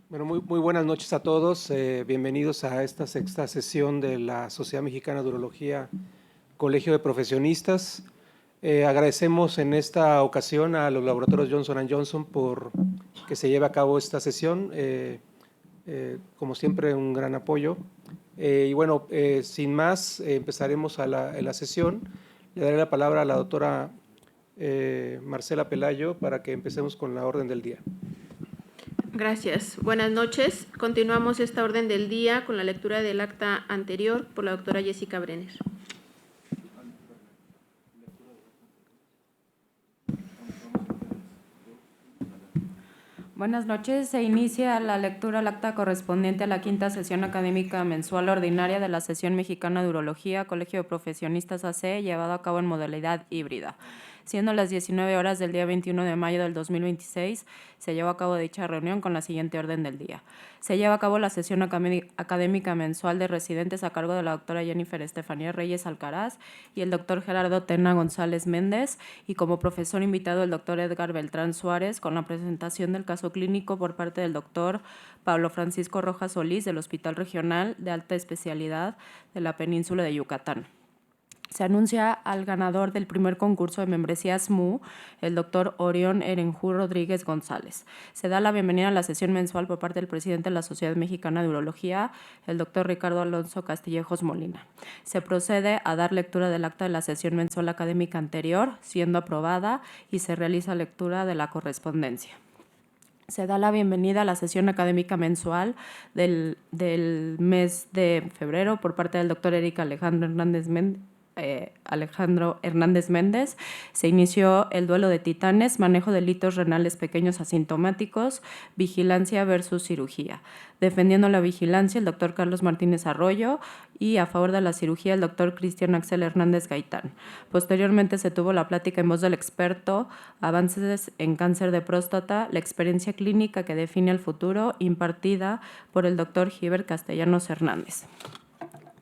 Bueno, muy buenas noches a todos. Bienvenidos a esta sexta sesión de la Sociedad Mexicana de Urología, Colegio de Profesionistas. Agradecemos en esta ocasión a los laboratorios Johnson & Johnson por que se lleve a cabo esta sesión. Como siempre, un gran apoyo. Y bueno, sin más, empezaremos la sesión. Le daré la palabra a la doctora Marcela Pelayo para que empecemos con la orden del día. Gracias. Buenas noches. Continuamos esta orden del día con la lectura del acta anterior por la doctora Jessica Brenner. Buenas noches. Se inicia la lectura del acta correspondiente a la quinta sesión académica mensual ordinaria de la Sesión Mexicana de Urología, Colegio de Profesionistas AC, llevado a cabo en modalidad híbrida. Siendo las 19 horas del día 21 de mayo del 2026, se llevó a cabo dicha reunión con la siguiente orden del día. Se lleva a cabo la sesión académica mensual de residentes a cargo de la doctora Jennifer Estefanía Reyes Alcaraz y el doctor Gerardo Tena González Méndez, y como profesor invitado el doctor Edgar Beltrán Suárez, con la presentación del caso clínico por parte del doctor Pablo Francisco Rojas Solís del Hospital Regional de Alta Especialidad de la Península de Yucatán. Se anuncia al ganador del primer concurso de membresía SMU, el doctor Orión Erenjú Rodríguez González. Se da la bienvenida a la sesión mensual por parte del presidente de la Sociedad Mexicana de Urología, el doctor Ricardo Alonso Castillejos Molina. Se procede a dar lectura del acta de la sesión mensual académica anterior, siendo aprobada, y se realiza lectura de la correspondencia. Se da la bienvenida a la sesión académica mensual del mes de febrero por parte del doctor Alejandro Hernández Méndez. Se inició el duelo de titanes, manejo de litos renales pequeños asintomáticos, vigilancia versus cirugía. Defendiendo la vigilancia, el doctor Carlos Martínez Arroyo, y a favor de la cirugía, el doctor Cristian Axel Hernández Gaitán. Posteriormente se tuvo la plática en voz del experto, avances en cáncer de próstata, la experiencia clínica que define el futuro, impartida por el doctor Giver Castellanos Hernández.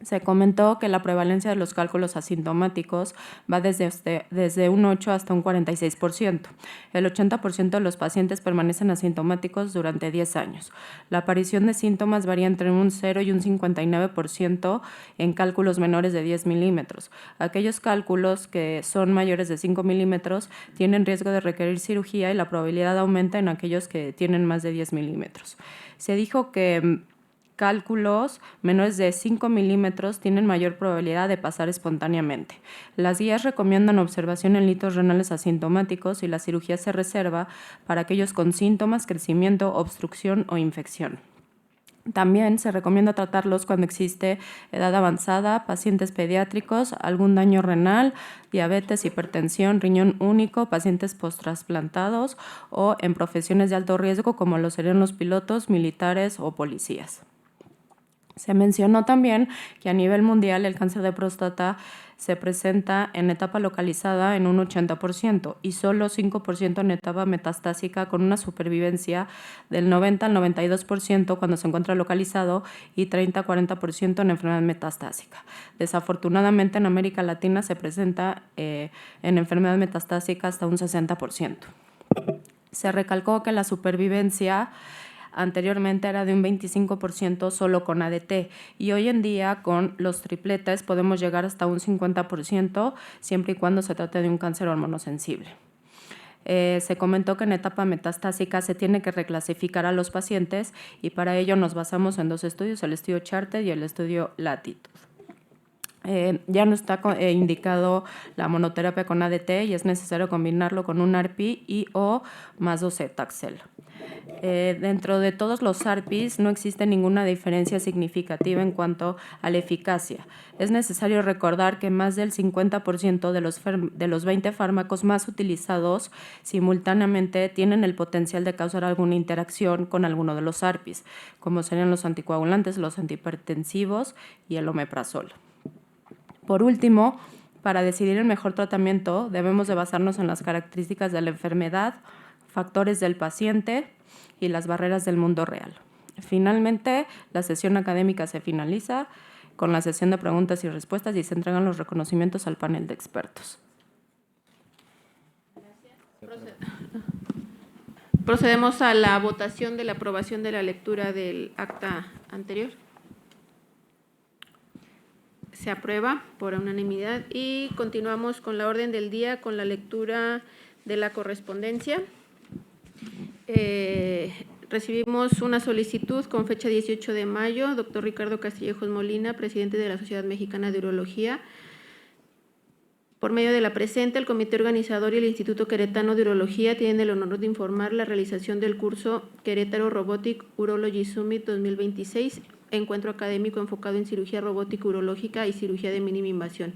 Se comentó que la prevalencia de los cálculos asintomáticos va desde un 8 hasta un 46%. El 80% de los pacientes permanecen asintomáticos durante 10 años. La aparición de síntomas varía entre un 0 y un 59% en cálculos menores de 10 milímetros. Aquellos cálculos que son mayores de 5 milímetros tienen riesgo de requerir cirugía y la probabilidad aumenta en aquellos que tienen más de 10 milímetros. Se dijo que cálculos menores de 5 milímetros tienen mayor probabilidad de pasar espontáneamente. Las guías recomiendan observación en litos renales asintomáticos y la cirugía se reserva para aquellos con síntomas, crecimiento, obstrucción o infección. También se recomienda tratarlos cuando existe edad avanzada, pacientes pediátricos, algún daño renal, diabetes, hipertensión, riñón único, pacientes posttrasplantados o en profesiones de alto riesgo como lo serían los pilotos, militares o policías. Se mencionó también que a nivel mundial el cáncer de próstata se presenta en etapa localizada en un 80% y solo 5% en etapa metastásica, con una supervivencia del 90 al 92% cuando se encuentra localizado y 30-40% en enfermedad metastásica. Desafortunadamente en América Latina se presenta en enfermedad metastásica hasta un 60%. Se recalcó que la supervivencia anteriormente era de un 25% solo con ADT, y hoy en día con los tripletes podemos llegar hasta un 50% siempre y cuando se trate de un cáncer hormonosensible. Se comentó que en etapa metastásica se tiene que reclasificar a los pacientes, y para ello nos basamos en dos estudios, el estudio Charted y el estudio Latitude. Ya no está indicado la monoterapia con ADT y es necesario combinarlo con un ARPI y o más docetaxel. Dentro de todos los ARPIs no existe ninguna diferencia significativa en cuanto a la eficacia. Es necesario recordar que más del 50% de los 20 fármacos más utilizados simultáneamente tienen el potencial de causar alguna interacción con alguno de los ARPIs, como serían los anticoagulantes, los antihipertensivos y el omeprazol. Por último, para decidir el mejor tratamiento debemos de basarnos en las características de la enfermedad, factores del paciente y las barreras del mundo real. Finalmente, la sesión académica se finaliza con la sesión de preguntas y respuestas y se entregan los reconocimientos al panel de expertos. Procedemos a la votación de la aprobación de la lectura del acta anterior. Se aprueba por unanimidad y continuamos con la orden del día con la lectura de la correspondencia. Recibimos una solicitud con fecha 18 de mayo, doctor Ricardo Castillejos Molina, presidente de la Sociedad Mexicana de Urología. Por medio de la presente, el comité organizador y el Instituto Queretano de Urología tienen el honor de informar la realización del curso Querétaro Robotic Urology Summit 2026, encuentro académico enfocado en cirugía robótica urológica y cirugía de mínima invasión.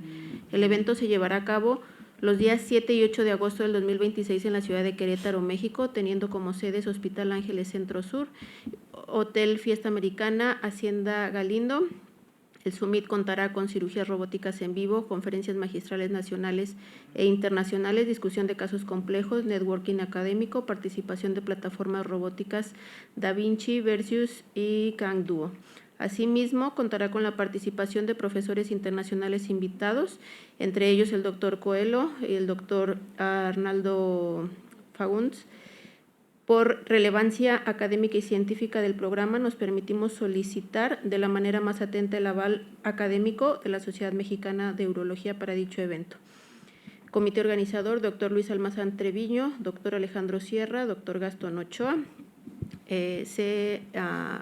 El evento se llevará a cabo los días 7 y 8 de agosto del 2026 en la ciudad de Querétaro, México, teniendo como sedes Hospital Ángeles Centro Sur, Hotel Fiesta Americana, Hacienda Galindo. El Summit contará con cirugías robóticas en vivo, conferencias magistrales nacionales e internacionales, discusión de casos complejos, networking académico, participación de plataformas robóticas Da Vinci, Versus y Kang Duo. Asimismo, contará con la participación de profesores internacionales invitados, entre ellos el doctor Coelho y el doctor Arnaldo Fagundes. Por relevancia académica y científica del programa, nos permitimos solicitar de la manera más atenta el aval académico de la Sociedad Mexicana de Urología para dicho evento. Comité organizador, doctor Luis Almazán Treviño, doctor Alejandro Sierra, doctor Gastón Ochoa. Se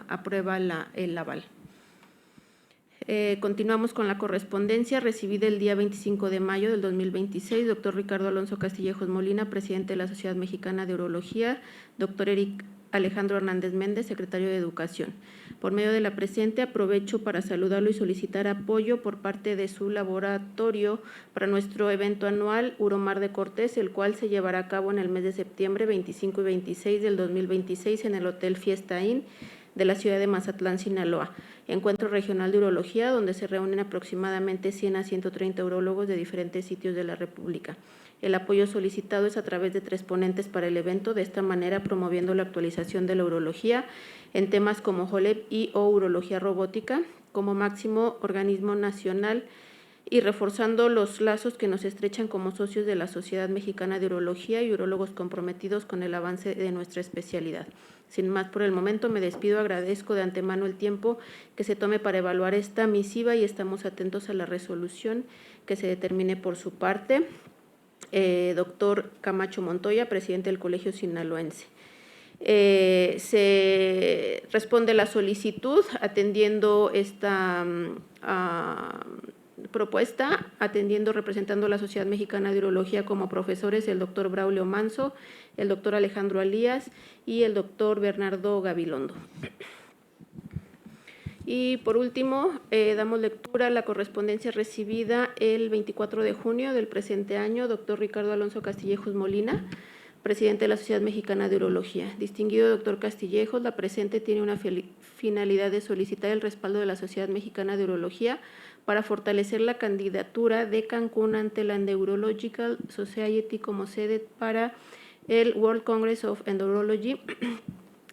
aprueba el aval. Continuamos con la correspondencia recibida el día 25 de mayo del 2026, doctor Ricardo Alonso Castillejos Molina, presidente de la Sociedad Mexicana de Urología, doctor Eric Alejandro Hernández Méndez, secretario de Educación. Por medio de la presente, aprovecho para saludarlo y solicitar apoyo por parte de su laboratorio para nuestro evento anual Uromar de Cortés, el cual se llevará a cabo en el mes de septiembre 25 y 26 del 2026 en el Hotel Fiesta Inn de la ciudad de Mazatlán, Sinaloa. Encuentro regional de urología, donde se reúnen aproximadamente 100 a 130 urólogos de diferentes sitios de la República. El apoyo solicitado es a través de 3 ponentes para el evento, de esta manera promoviendo la actualización de la urología en temas como HOLEP y o urología robótica como máximo organismo nacional y reforzando los lazos que nos estrechan como socios de la Sociedad Mexicana de Urología y urólogos comprometidos con el avance de nuestra especialidad. Sin más por el momento, me despido, agradezco de antemano el tiempo que se tome para evaluar esta misiva y estamos atentos a la resolución que se determine por su parte. Doctor Camacho Montoya, presidente del Colegio Sinaloense. Se responde la solicitud atendiendo esta propuesta, representando a la Sociedad Mexicana de Urología como profesores el doctor Braulio Manso, el doctor Alejandro Alías y el doctor Bernardo Gabilondo. Y por último, damos lectura a la correspondencia recibida el 24 de junio del presente año, doctor Ricardo Alonso Castillejos Molina, presidente de la Sociedad Mexicana de Urología. Distinguido doctor Castillejos, la presente tiene una finalidad de solicitar el respaldo de la Sociedad Mexicana de Urología para fortalecer la candidatura de Cancún ante la Endourological Society como sede para el World Congress of Endourology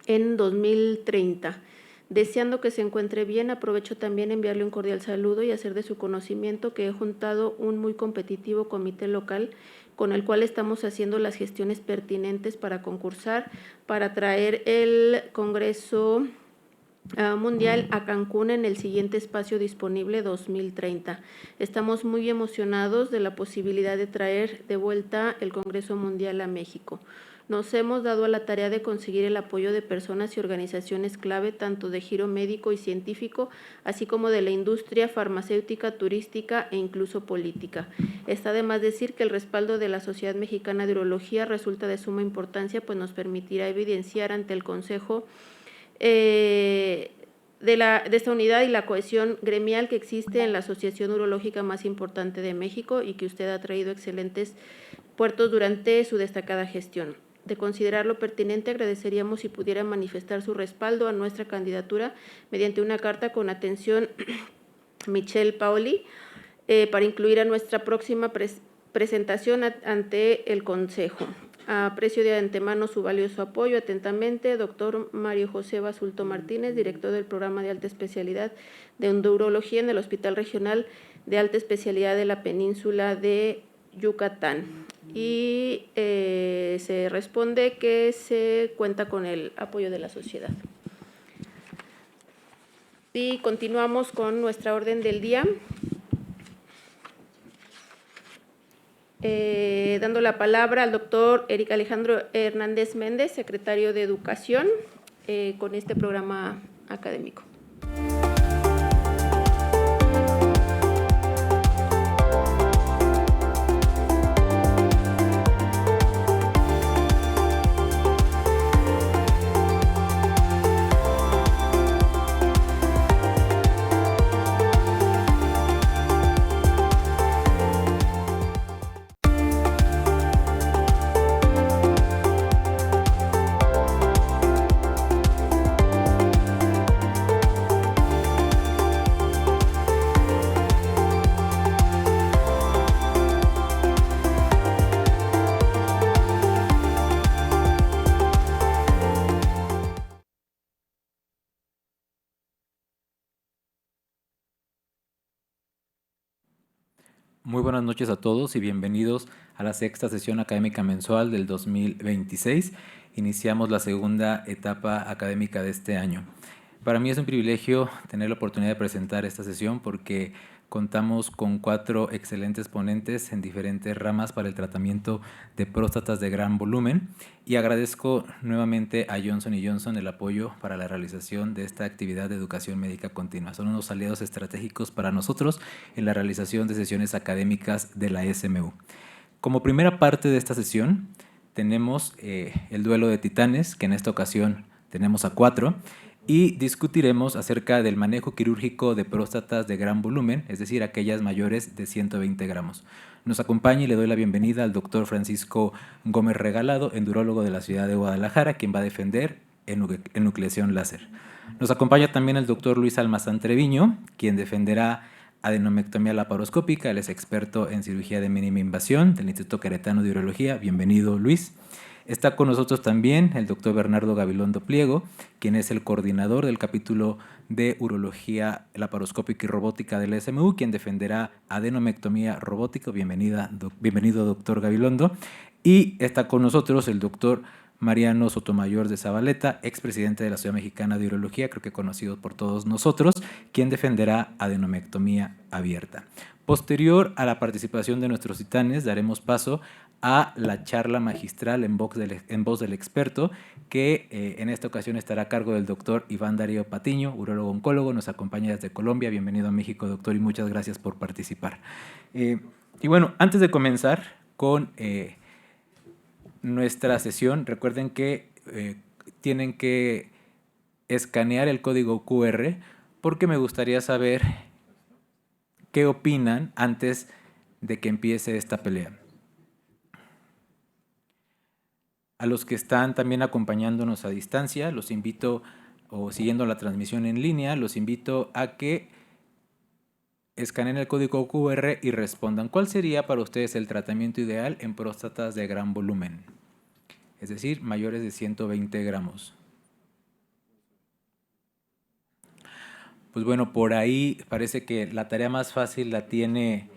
en 2030. Deseando que se encuentre bien, aprovecho también enviarle un cordial saludo y hacer de su conocimiento que he juntado un muy competitivo comité local con el cual estamos haciendo las gestiones pertinentes para concursar, para traer el Congreso Mundial a Cancún en el siguiente espacio disponible 2030. Estamos muy emocionados de la posibilidad de traer de vuelta el Congreso Mundial a México. Nos hemos dado a la tarea de conseguir el apoyo de personas y organizaciones clave, tanto de giro médico y científico, así como de la industria farmacéutica, turística e incluso política. Está de más decir que el respaldo de la Sociedad Mexicana de Urología resulta de suma importancia, pues nos permitirá evidenciar ante el Consejo de esta unidad y la cohesión gremial que existe en la asociación urológica más importante de México y que usted ha traído excelentes puertos durante su destacada gestión. De considerarlo pertinente, agradeceríamos si pudiera manifestar su respaldo a nuestra candidatura mediante una carta con atención Michelle Paoli para incluir a nuestra próxima presentación ante el Consejo. Aprecio de antemano su valioso apoyo. Atentamente, doctor Mario José Basulto Martínez, director del programa de alta especialidad de endourología en el Hospital Regional de Alta Especialidad de la Península de Yucatán. Y se responde que se cuenta con el apoyo de la sociedad. Y continuamos con nuestra orden del día. Dando la palabra al doctor Eric Alejandro Hernández Méndez, secretario de Educación, con este programa académico. Muy buenas noches a todos y bienvenidos a la sexta sesión académica mensual del 2026. Iniciamos la segunda etapa académica de este año. Para mí es un privilegio tener la oportunidad de presentar esta sesión porque contamos con 4 excelentes ponentes en diferentes ramas para el tratamiento de próstatas de gran volumen y agradezco nuevamente a Johnson & Johnson el apoyo para la realización de esta actividad de educación médica continua. Son unos aliados estratégicos para nosotros en la realización de sesiones académicas de la SMU. Como primera parte de esta sesión tenemos el duelo de titanes, que en esta ocasión tenemos a 4, y discutiremos acerca del manejo quirúrgico de próstatas de gran volumen, es decir, aquellas mayores de 120 gramos. Nos acompaña y le doy la bienvenida al doctor Francisco Gómez Regalado, endorólogo de la ciudad de Guadalajara, quien va a defender enucleación láser. Nos acompaña también el doctor Luis Almazán Treviño, quien defenderá adenomectomía laparoscópica. Él es experto en cirugía de mínima invasión del Instituto Queretano de Urología. Bienvenido, Luis. Está con nosotros también el doctor Bernardo Gabilondo Pliego, quien es el coordinador del capítulo de Urología Laparoscópica y Robótica del SMU, quien defenderá adenomectomía robótica. Bienvenido, doctor Gabilondo. Y está con nosotros el doctor Mariano Sotomayor de Zabaleta, expresidente de la Sociedad Mexicana de Urología, creo que conocido por todos nosotros, quien defenderá adenomectomía abierta. Posterior a la participación de nuestros titanes, daremos paso a la charla magistral en voz del experto, que en esta ocasión estará a cargo del doctor Iván Darío Patiño, urólogo oncólogo, nos acompaña desde Colombia. Bienvenido a México, doctor, y muchas gracias por participar. Y bueno, antes de comenzar con nuestra sesión, recuerden que tienen que escanear el código QR porque me gustaría saber qué opinan antes de que empiece esta pelea. A los que están también acompañándonos a distancia, los invito, o siguiendo la transmisión en línea, los invito a que escaneen el código QR y respondan cuál sería para ustedes el tratamiento ideal en próstatas de gran volumen, es decir, mayores de 120 gramos. Pues bueno, por ahí parece que la tarea más fácil la tiene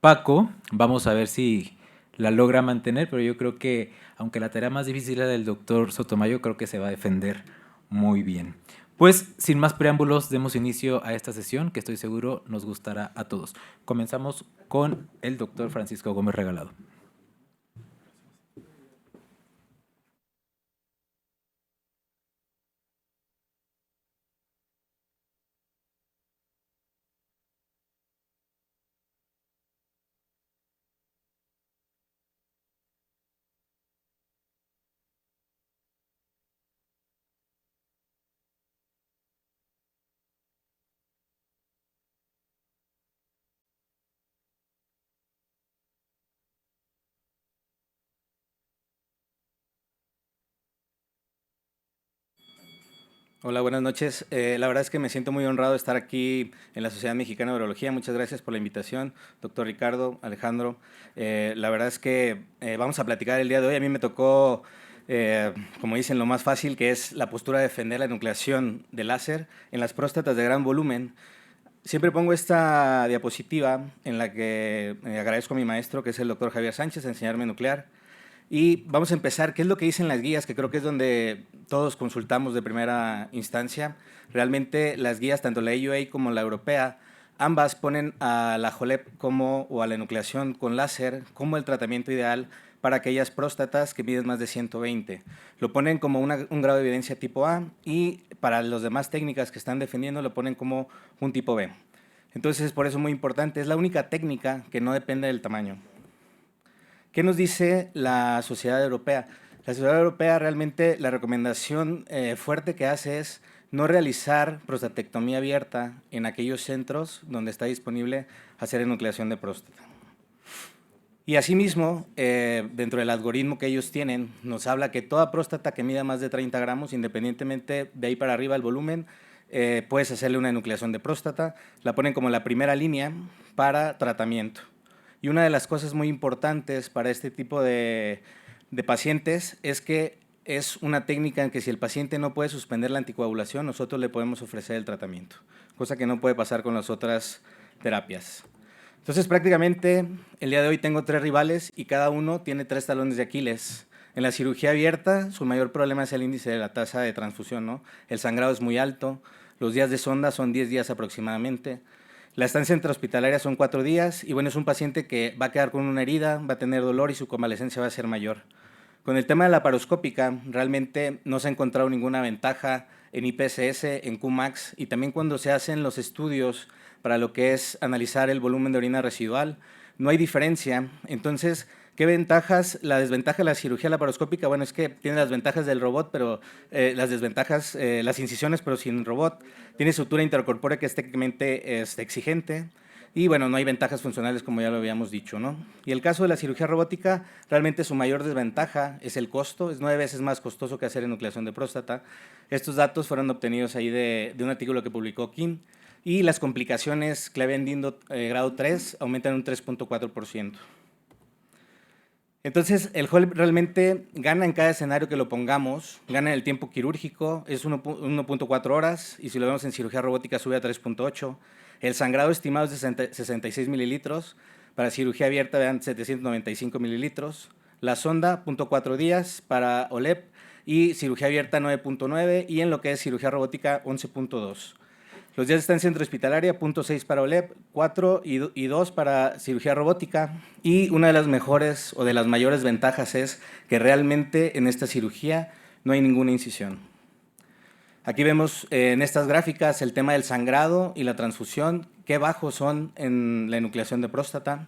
Paco. Vamos a ver si la logra mantener, pero yo creo que, aunque la tarea más difícil es la del doctor Sotomayor, creo que se va a defender muy bien. Pues, sin más preámbulos, demos inicio a esta sesión que estoy seguro nos gustará a todos. Comenzamos con el doctor Francisco Gómez Regalado. Hola, buenas noches. La verdad es que me siento muy honrado de estar aquí en la Sociedad Mexicana de Urología. Muchas gracias por la invitación, doctor Ricardo, Alejandro. La verdad es que vamos a platicar el día de hoy. A mí me tocó, como dicen, lo más fácil, que es la postura de defender la enucleación de láser en las próstatas de gran volumen. siempre pongo esta diapositiva en la que agradezco a mi maestro, que es el doctor Javier Sánchez, a enseñarme nuclear. Y vamos a empezar. ¿Qué es lo que dicen las guías? Que creo que es donde todos consultamos de primera instancia. Realmente las guías, tanto la EUA como la europea, ambas ponen a la JOLEP o a la enucleación con láser como el tratamiento ideal para aquellas próstatas que miden más de 120. Lo ponen como un grado de evidencia tipo A y para las demás técnicas que están defendiendo lo ponen como un tipo B. Entonces, por eso es muy importante. Es la única técnica que no depende del tamaño. ¿Qué nos dice la Sociedad Europea? La Sociedad Europea realmente la recomendación fuerte que hace es no realizar prostatectomía abierta en aquellos centros donde está disponible hacer enucleación de próstata. Y asimismo, dentro del algoritmo que ellos tienen, nos habla que toda próstata que mida más de 30 gramos, independientemente de ahí para arriba el volumen, puedes hacerle una enucleación de próstata. La ponen como la primera línea para tratamiento. Y una de las cosas muy importantes para este tipo de pacientes es que es una técnica en que si el paciente no puede suspender la anticoagulación, nosotros le podemos ofrecer el tratamiento, cosa que no puede pasar con las otras terapias. Entonces, prácticamente, el día de hoy tengo 3 rivales y cada uno tiene 3 talones de Aquiles. En la cirugía abierta, su mayor problema es el índice de la tasa de transfusión, ¿no? El sangrado es muy alto, los días de sonda son 10 días aproximadamente. La estancia intrahospitalaria son 4 días y bueno, es un paciente que va a quedar con una herida, va a tener dolor y su convalecencia va a ser mayor. Con el tema de la laparoscópica, realmente no se ha encontrado ninguna ventaja en IPSS, en Qmax y también cuando se hacen los estudios para lo que es analizar el volumen de orina residual, no hay diferencia. Entonces, ¿qué ventajas? La desventaja de la cirugía laparoscópica, bueno, es que tiene las ventajas del robot, pero las desventajas, las incisiones, pero sin robot. Tiene sutura intercorpórea que es técnicamente exigente. Y bueno, no hay ventajas funcionales como ya lo habíamos dicho, ¿no? Y el caso de la cirugía robótica, realmente su mayor desventaja es el costo, es 9 veces más costoso que hacer enucleación de próstata. Estos datos fueron obtenidos ahí de un artículo que publicó Kim. Y las complicaciones Clevendin grado 3 aumentan un 3.4%. Entonces, el HOLEP realmente gana en cada escenario que lo pongamos, gana en el tiempo quirúrgico, es 1.4 horas, y si lo vemos en cirugía robótica sube a 3.8. El sangrado estimado es de 66 mililitros, para cirugía abierta vean 795 mililitros. La sonda, 0.4 días para OLEP, y cirugía abierta 9.9, y en lo que es cirugía robótica 11.2. Los días de estancia intrahospitalaria, 0.6 para OLEP, 4 y 2 para cirugía robótica. Y una de las mejores o de las mayores ventajas es que realmente en esta cirugía no hay ninguna incisión. Aquí vemos en estas gráficas el tema del sangrado y la transfusión, qué bajos son en la enucleación de próstata.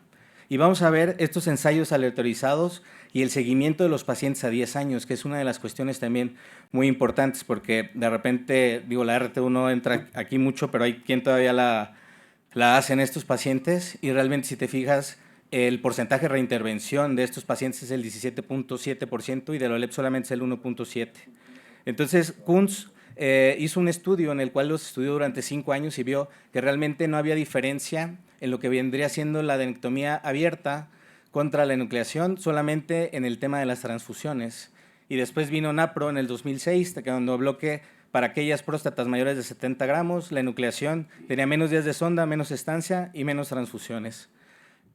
Y vamos a ver estos ensayos aleatorizados y el seguimiento de los pacientes a 10 años, que es una de las cuestiones también muy importantes, porque de repente, digo, la RT1 entra aquí mucho, pero hay quien todavía la hace en estos pacientes, y realmente si te fijas, el porcentaje de reintervención de estos pacientes es el 17.7% y de la OLEP solamente es el 1.7%. Entonces, Kunz hizo un estudio en el cual los estudió durante 5 años y vio que realmente no había diferencia en lo que vendría siendo la adenectomía abierta contra la enucleación, solamente en el tema de las transfusiones. Y después vino NAPRO en el 2006, donde habló que para aquellas próstatas mayores de 70 gramos, la enucleación tenía menos días de sonda, menos estancia y menos transfusiones.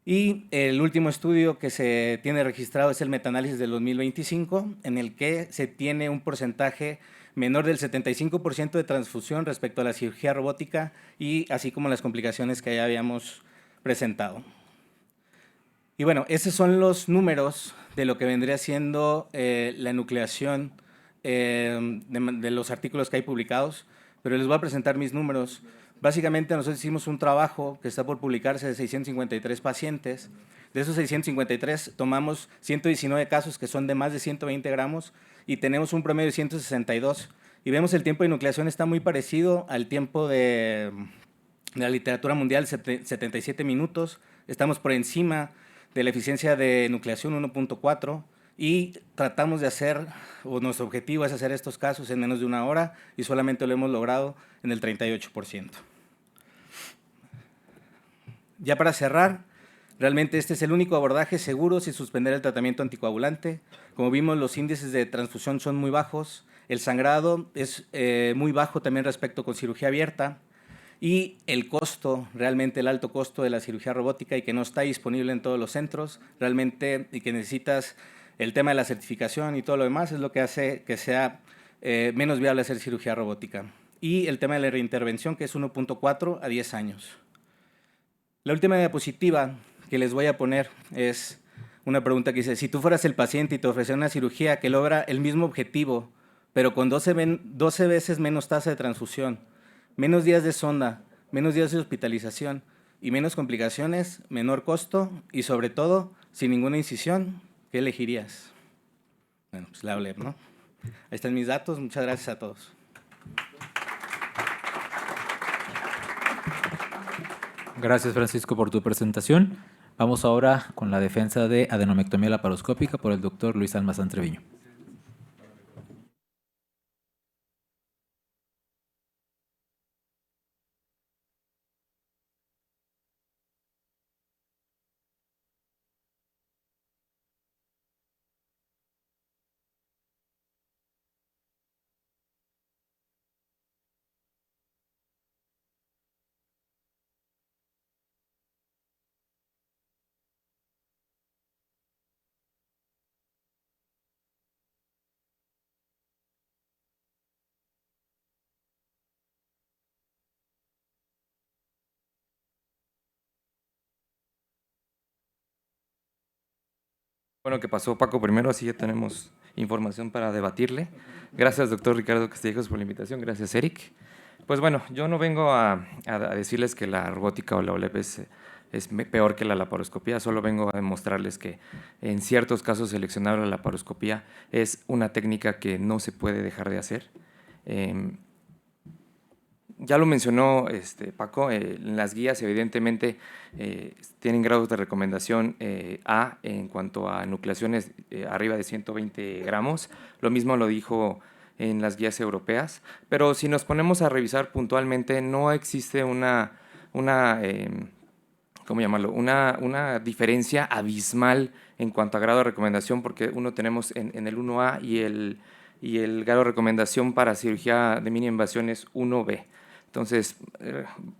Y el último estudio que se tiene registrado es el metaanálisis del 2025, en el que se tiene un porcentaje menor del 75% de transfusión respecto a la cirugía robótica y así como las complicaciones que ya habíamos presentado. Y bueno, esos son los números de lo que vendría siendo la enucleación de los artículos que hay publicados, pero les voy a presentar mis números. Básicamente nosotros hicimos un trabajo que está por publicarse de 653 pacientes. De esos 653 tomamos 119 casos que son de más de 120 gramos y tenemos un promedio de 162. Y vemos el tiempo de enucleación está muy parecido al tiempo de la literatura mundial, 77 minutos. Estamos por encima de la eficiencia de enucleación 1.4 y tratamos de hacer, o nuestro objetivo es hacer estos casos en menos de 1 hora y solamente lo hemos logrado en el 38%. Ya para cerrar, realmente este es el único abordaje seguro sin suspender el tratamiento anticoagulante. Como vimos, los índices de transfusión son muy bajos, el sangrado es muy bajo también respecto con cirugía abierta y el costo, realmente el alto costo de la cirugía robótica y que no está disponible en todos los centros, realmente, y que necesitas el tema de la certificación y todo lo demás, es lo que hace que sea menos viable hacer cirugía robótica. Y el tema de la reintervención, que es 1.4 a 10 años. La última diapositiva que les voy a poner es una pregunta que dice, si tú fueras el paciente y te ofrecieran una cirugía que logra el mismo objetivo, pero con 12 veces menos tasa de transfusión, menos días de sonda, menos días de hospitalización y menos complicaciones, menor costo y sobre todo, sin ninguna incisión, ¿qué elegirías? Bueno, pues la OLEP, ¿no? Ahí están mis datos, muchas gracias a todos. Gracias, Francisco, por tu presentación. Vamos ahora con la defensa de adenomectomía laparoscópica por el doctor Luis Almazán Treviño. Bueno, que pasó Paco primero, así ya tenemos información para debatirle. Gracias, doctor Ricardo Castillejos, por la invitación. Gracias, Eric. Pues bueno, yo no vengo a decirles que la robótica o la OLEP es peor que la laparoscopía, solo vengo a demostrarles que en ciertos casos seleccionar la laparoscopía es una técnica que no se puede dejar de hacer. Ya lo mencionó Paco, las guías evidentemente tienen grados de recomendación A en cuanto a nucleaciones arriba de 120 gramos, lo mismo lo dijo en las guías europeas, pero si nos ponemos a revisar puntualmente no existe ¿cómo llamarlo? Una diferencia abismal en cuanto a grado de recomendación, porque tenemos en el 1A y el grado de recomendación para cirugía de mínima invasión es 1B. Entonces,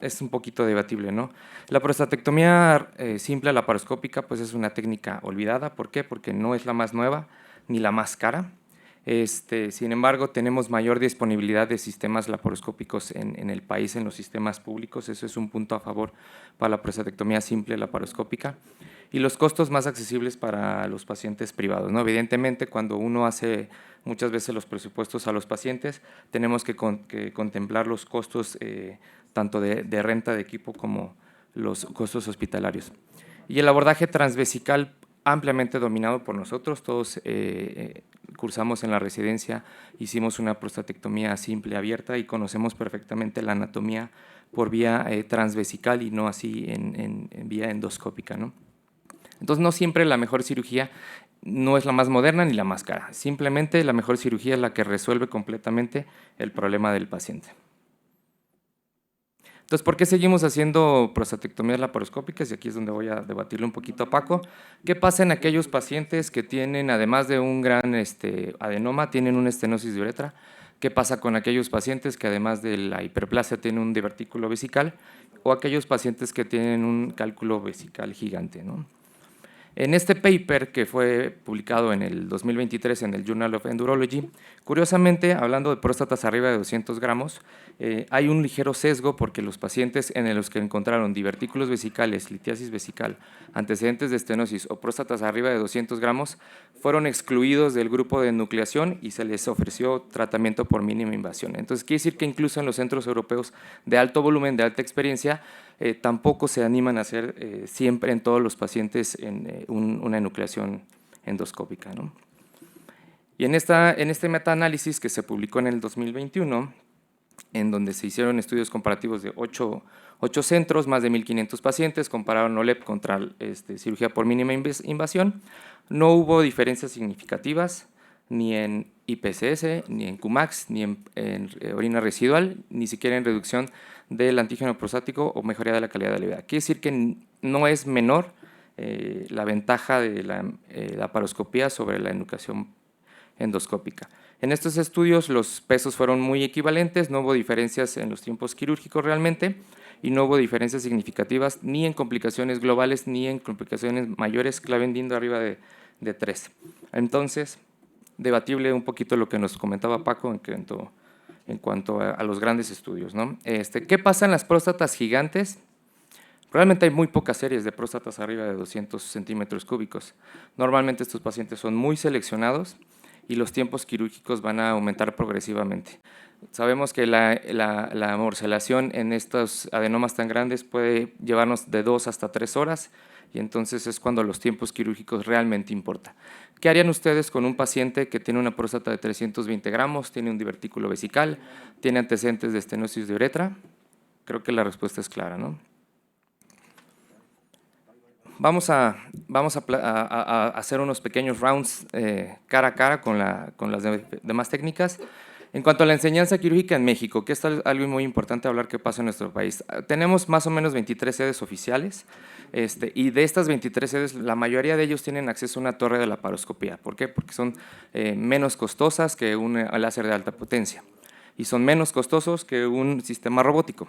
es un poquito debatible, ¿no? La prostatectomía simple laparoscópica pues es una técnica olvidada. ¿Por qué? Porque no es la más nueva ni la más cara. Sin embargo, tenemos mayor disponibilidad de sistemas laparoscópicos en el país, en los sistemas públicos. Eso es un punto a favor para la prostatectomía simple laparoscópica. Y los costos más accesibles para los pacientes privados, ¿no? Evidentemente, cuando uno hace muchas veces los presupuestos a los pacientes, tenemos que contemplar los costos tanto de renta de equipo como los costos hospitalarios. Y el abordaje transvesical ampliamente dominado por nosotros, todos cursamos en la residencia, hicimos una prostatectomía simple abierta y conocemos perfectamente la anatomía por vía transvesical y no así en vía endoscópica, ¿no? Entonces, no siempre la mejor cirugía no es la más moderna ni la más cara. Simplemente la mejor cirugía es la que resuelve completamente el problema del paciente. Entonces, ¿por qué seguimos haciendo prostatectomías laparoscópicas? Y aquí es donde voy a debatirle un poquito a Paco. ¿Qué pasa en aquellos pacientes que tienen, además de un gran adenoma, tienen una estenosis de uretra? ¿Qué pasa con aquellos pacientes que además de la hiperplasia tienen un divertículo vesical? O aquellos pacientes que tienen un cálculo vesical gigante, ¿no? En este paper que fue publicado en el 2023 en el Journal of Endurology, curiosamente, hablando de próstatas arriba de 200 gramos, hay un ligero sesgo porque los pacientes en los que encontraron divertículos vesicales, litiasis vesical, antecedentes de estenosis o próstatas arriba de 200 gramos fueron excluidos del grupo de nucleación y se les ofreció tratamiento por mínima invasión. Entonces, quiere decir que incluso en los centros europeos de alto volumen, de alta experiencia, tampoco se animan a hacer siempre en todos los pacientes una enucleación endoscópica, ¿no? Y en este metaanálisis que se publicó en el 2021, en donde se hicieron estudios comparativos de 8 centros, más de 1.500 pacientes, compararon OLEP contra cirugía por mínima invasión, no hubo diferencias significativas ni en IPCS, ni en Qmax, ni en orina residual, ni siquiera en reducción del antígeno prostático o mejoría de la calidad de la vida. Quiere decir que no es menor la ventaja de la laparoscopía sobre la enucleación endoscópica. En estos estudios los pesos fueron muy equivalentes, no hubo diferencias en los tiempos quirúrgicos realmente y no hubo diferencias significativas ni en complicaciones globales ni en complicaciones mayores, clavendiendo arriba de 3. Entonces, debatible un poquito lo que nos comentaba Paco en cuanto a los grandes estudios, ¿no? ¿Qué pasa en las próstatas gigantes? Realmente hay muy pocas series de próstatas arriba de 200 centímetros cúbicos. Normalmente estos pacientes son muy seleccionados y los tiempos quirúrgicos van a aumentar progresivamente. Sabemos que la morcelación en estos adenomas tan grandes puede llevarnos de 2 hasta 3 horas y entonces es cuando los tiempos quirúrgicos realmente importan. ¿Qué harían ustedes con un paciente que tiene una próstata de 320 gramos, tiene un divertículo vesical, tiene antecedentes de estenosis de uretra? Creo que la respuesta es clara, ¿no? Vamos a hacer unos pequeños rounds cara a cara con las demás técnicas. En cuanto a la enseñanza quirúrgica en México, que es algo muy importante hablar que pasa en nuestro país. Tenemos más o menos 23 sedes oficiales y de estas 23 sedes, la mayoría de ellos tienen acceso a una torre de laparoscopía. ¿Por qué? Porque son menos costosas que un láser de alta potencia y son menos costosos que un sistema robótico.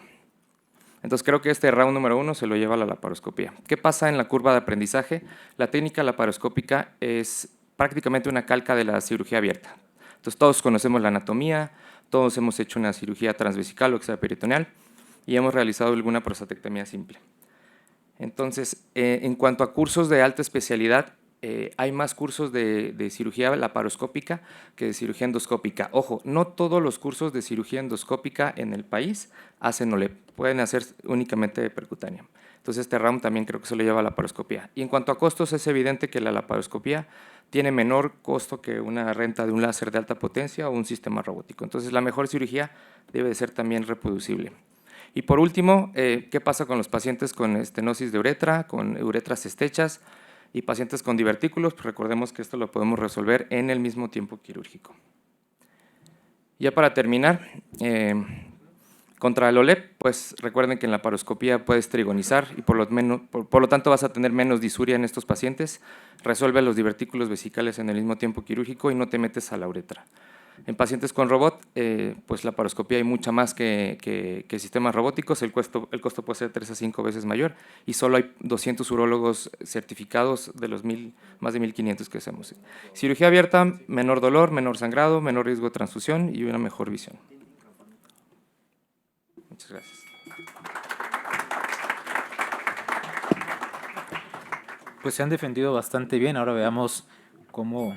Entonces creo que este round número 1 se lo lleva a la laparoscopía. ¿Qué pasa en la curva de aprendizaje? La técnica laparoscópica es prácticamente una calca de la cirugía abierta. Entonces todos conocemos la anatomía, todos hemos hecho una cirugía transvesical o extraperitoneal y hemos realizado alguna prostatectomía simple. Entonces, en cuanto a cursos de alta especialidad, hay más cursos de cirugía laparoscópica que de cirugía endoscópica. Ojo, no todos los cursos de cirugía endoscópica en el país hacen OLEP, pueden hacer únicamente percutánea. Entonces este round también creo que se lo lleva a la laparoscopía. Y en cuanto a costos, es evidente que la laparoscopía tiene menor costo que una renta de un láser de alta potencia o un sistema robótico. Entonces la mejor cirugía debe de ser también reproducible. Y por último, ¿qué pasa con los pacientes con estenosis de uretra, con uretras estrechas y pacientes con divertículos? Pues recordemos que esto lo podemos resolver en el mismo tiempo quirúrgico. Ya para terminar, contra el OLEP, pues recuerden que en la laparoscopía puedes trigonizar y por lo tanto vas a tener menos disuria en estos pacientes, resuelve los divertículos vesicales en el mismo tiempo quirúrgico y no te metes a la uretra. En pacientes con robot, pues la laparoscopía hay mucha más que sistemas robóticos, el costo puede ser 3 a 5 veces mayor y solo hay 200 urólogos certificados de los más de 1.500 que hacemos. Cirugía abierta, menor dolor, menor sangrado, menor riesgo de transfusión y una mejor visión. Muchas gracias. Pues se han defendido bastante bien. Ahora veamos cómo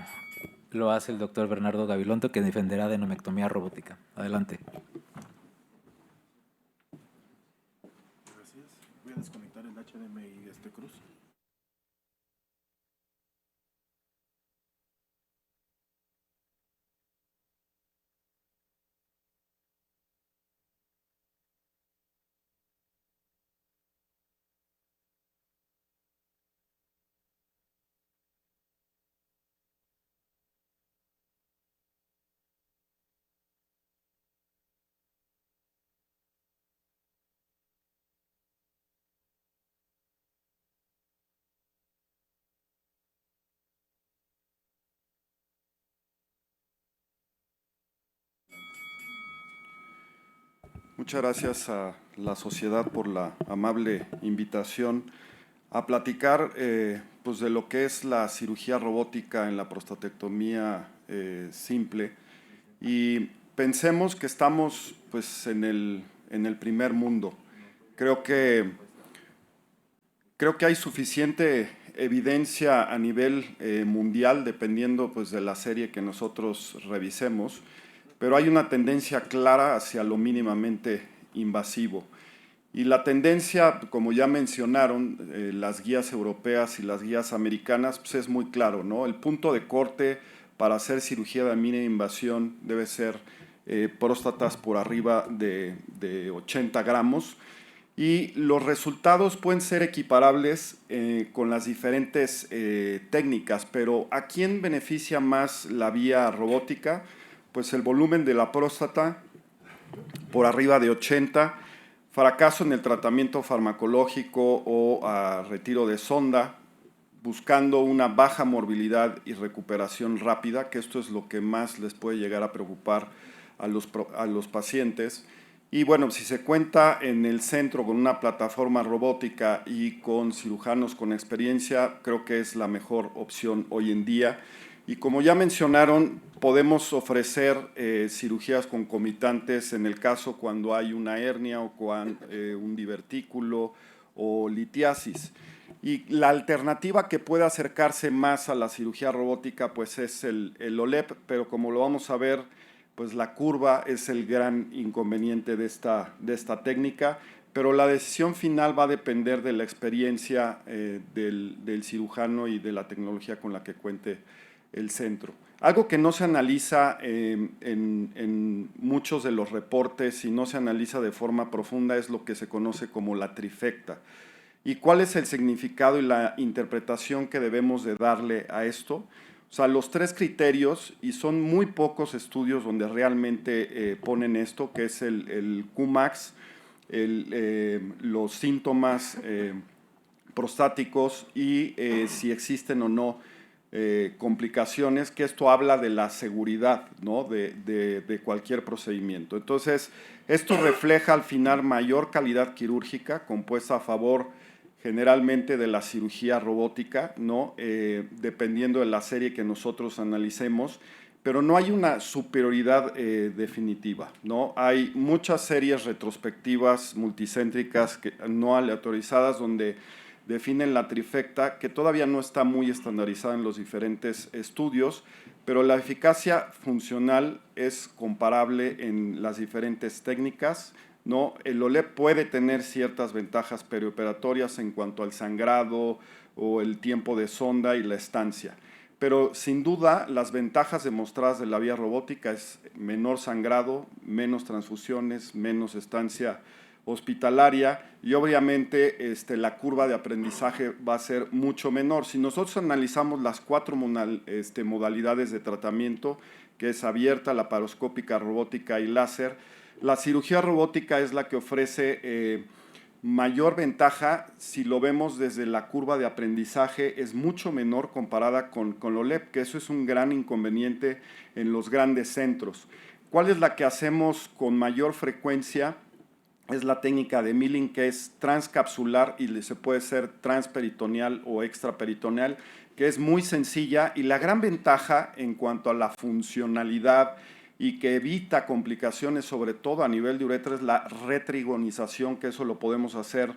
lo hace el doctor Bernardo Gabilondo, que defenderá de adenomectomía robótica. Adelante. Gracias. Voy a desconectar el HDMI de este Cruz. Muchas gracias a la sociedad por la amable invitación a platicar pues de lo que es la cirugía robótica en la prostatectomía simple. Y pensemos que estamos pues, en el primer mundo. Creo que hay suficiente evidencia a nivel mundial, dependiendo pues, de la serie que nosotros revisemos, pero hay una tendencia clara hacia lo mínimamente invasivo. Y la tendencia, como ya mencionaron, las guías europeas y las guías americanas, pues es muy claro, ¿no? El punto de corte para hacer cirugía de mínima invasión debe ser próstatas por arriba de 80 gramos. Y los resultados pueden ser equiparables con las diferentes técnicas, pero ¿a quién beneficia más la vía robótica? Pues el volumen de la próstata por arriba de 80, fracaso en el tratamiento farmacológico o retiro de sonda buscando una baja morbilidad y recuperación rápida, que esto es lo que más les puede llegar a preocupar a los pacientes. Y bueno, si se cuenta en el centro con una plataforma robótica y con cirujanos con experiencia, creo que es la mejor opción hoy en día. Y como ya mencionaron, podemos ofrecer cirugías concomitantes en el caso cuando hay una hernia o un divertículo o litiasis. Y la alternativa que puede acercarse más a la cirugía robótica pues es el OLEP, pero como lo vamos a ver, pues la curva es el gran inconveniente de esta técnica, pero la decisión final va a depender de la experiencia del cirujano y de la tecnología con la que cuente el centro. Algo que no se analiza en muchos de los reportes y no se analiza de forma profunda es lo que se conoce como la trifecta. ¿Y cuál es el significado y la interpretación que debemos de darle a esto? O sea, los 3 criterios, y son muy pocos estudios donde realmente ponen esto, que es el Qmax, los síntomas prostáticos y si existen o no complicaciones, que esto habla de la seguridad, ¿no? de cualquier procedimiento. Entonces, esto refleja al final mayor calidad quirúrgica compuesta a favor generalmente de la cirugía robótica, ¿no? Dependiendo de la serie que nosotros analicemos, pero no hay una superioridad definitiva, ¿no? Hay muchas series retrospectivas multicéntricas no aleatorizadas donde definen la trifecta, que todavía no está muy estandarizada en los diferentes estudios, pero la eficacia funcional es comparable en las diferentes técnicas, ¿no? El OLEP puede tener ciertas ventajas perioperatorias en cuanto al sangrado o el tiempo de sonda y la estancia, pero sin duda las ventajas demostradas de la vía robótica es menor sangrado, menos transfusiones, menos estancia hospitalaria y obviamente la curva de aprendizaje va a ser mucho menor. Si nosotros analizamos las 4 modalidades de tratamiento, que es abierta, laparoscópica, robótica y láser, la cirugía robótica es la que ofrece mayor ventaja. Si lo vemos desde la curva de aprendizaje, es mucho menor comparada con la OLEP, que eso es un gran inconveniente en los grandes centros. ¿Cuál es la que hacemos con mayor frecuencia? Es la técnica de milling, que es transcapsular y se puede ser transperitoneal o extraperitoneal, que es muy sencilla, y la gran ventaja en cuanto a la funcionalidad y que evita complicaciones, sobre todo a nivel de uretra, es la retrigonización, que eso lo podemos hacer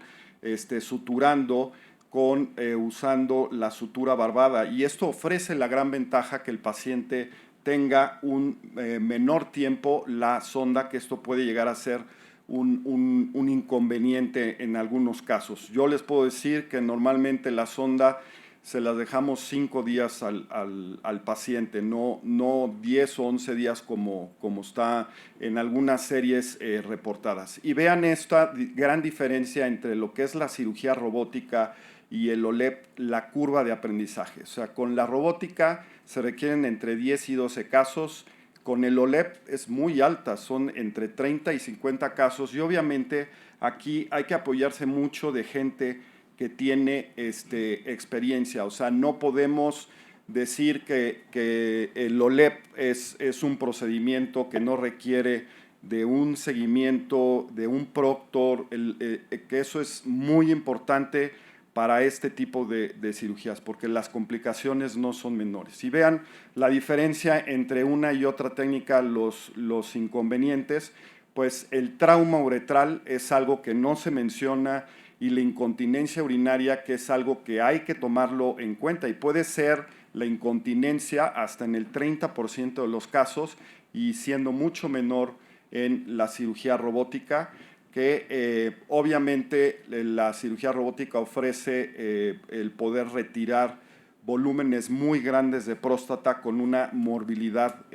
suturando usando la sutura barbada, y esto ofrece la gran ventaja que el paciente tenga un menor tiempo la sonda, que esto puede llegar a ser un inconveniente en algunos casos. Yo les puedo decir que normalmente la sonda se las dejamos 5 días al paciente, no 10 o 11 días como está en algunas series reportadas. Y vean esta gran diferencia entre lo que es la cirugía robótica y el OLEP, la curva de aprendizaje. O sea, con la robótica se requieren entre 10 y 12 casos, con el OLEP es muy alta, son entre 30 y 50 casos, y obviamente aquí hay que apoyarse mucho de gente que tiene experiencia. O sea, no podemos decir que el OLEP es un procedimiento que no requiere de un seguimiento, de un proctor, que eso es muy importante para este tipo de cirugías, porque las complicaciones no son menores. Y vean la diferencia entre una y otra técnica, los inconvenientes, pues el trauma uretral es algo que no se menciona, y la incontinencia urinaria, que es algo que hay que tomarlo en cuenta, y puede ser la incontinencia hasta en el 30% de los casos, y siendo mucho menor en la cirugía robótica, que obviamente la cirugía robótica ofrece el poder retirar volúmenes muy grandes de próstata con una morbilidad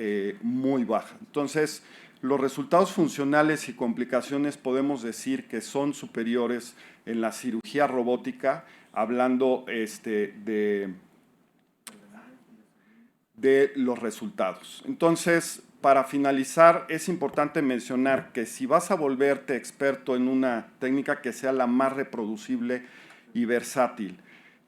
muy baja. Entonces, los resultados funcionales y complicaciones podemos decir que son superiores en la cirugía robótica, hablando de los resultados. Entonces, para finalizar, es importante mencionar que si vas a volverte experto en una técnica, que sea la más reproducible y versátil.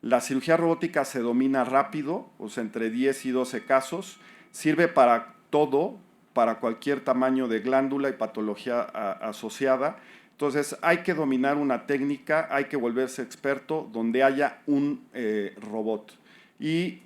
La cirugía robótica se domina rápido, o sea, entre 10 y 12 casos. Sirve para todo, para cualquier tamaño de glándula y patología asociada. Entonces, hay que dominar una técnica, hay que volverse experto donde haya un robot. Y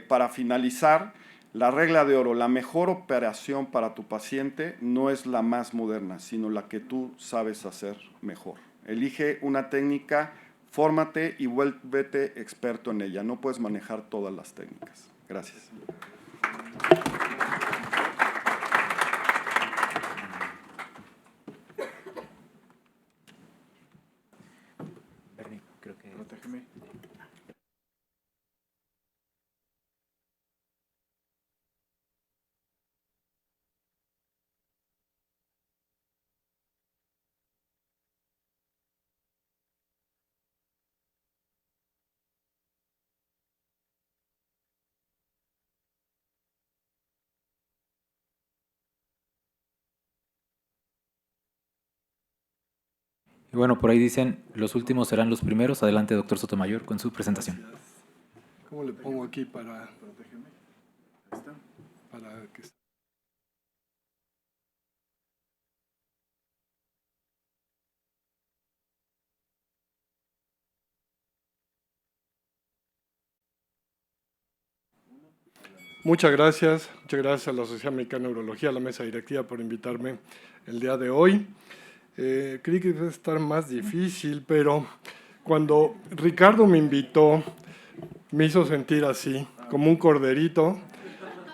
para finalizar, la regla de oro: la mejor operación para tu paciente no es la más moderna, sino la que tú sabes hacer mejor. Elige una técnica, fórmate y vuélvete experto en ella. No puedes manejar todas las técnicas. Gracias. Y bueno, por ahí dicen, los últimos serán los primeros. Adelante, doctor Sotomayor, con su presentación. ¿Cómo le pongo aquí para que... Muchas gracias a la Sociedad Mexicana de Neurología, a la mesa directiva por invitarme el día de hoy. Creí que iba a estar más difícil, pero cuando Ricardo me invitó, me hizo sentir así, como un corderito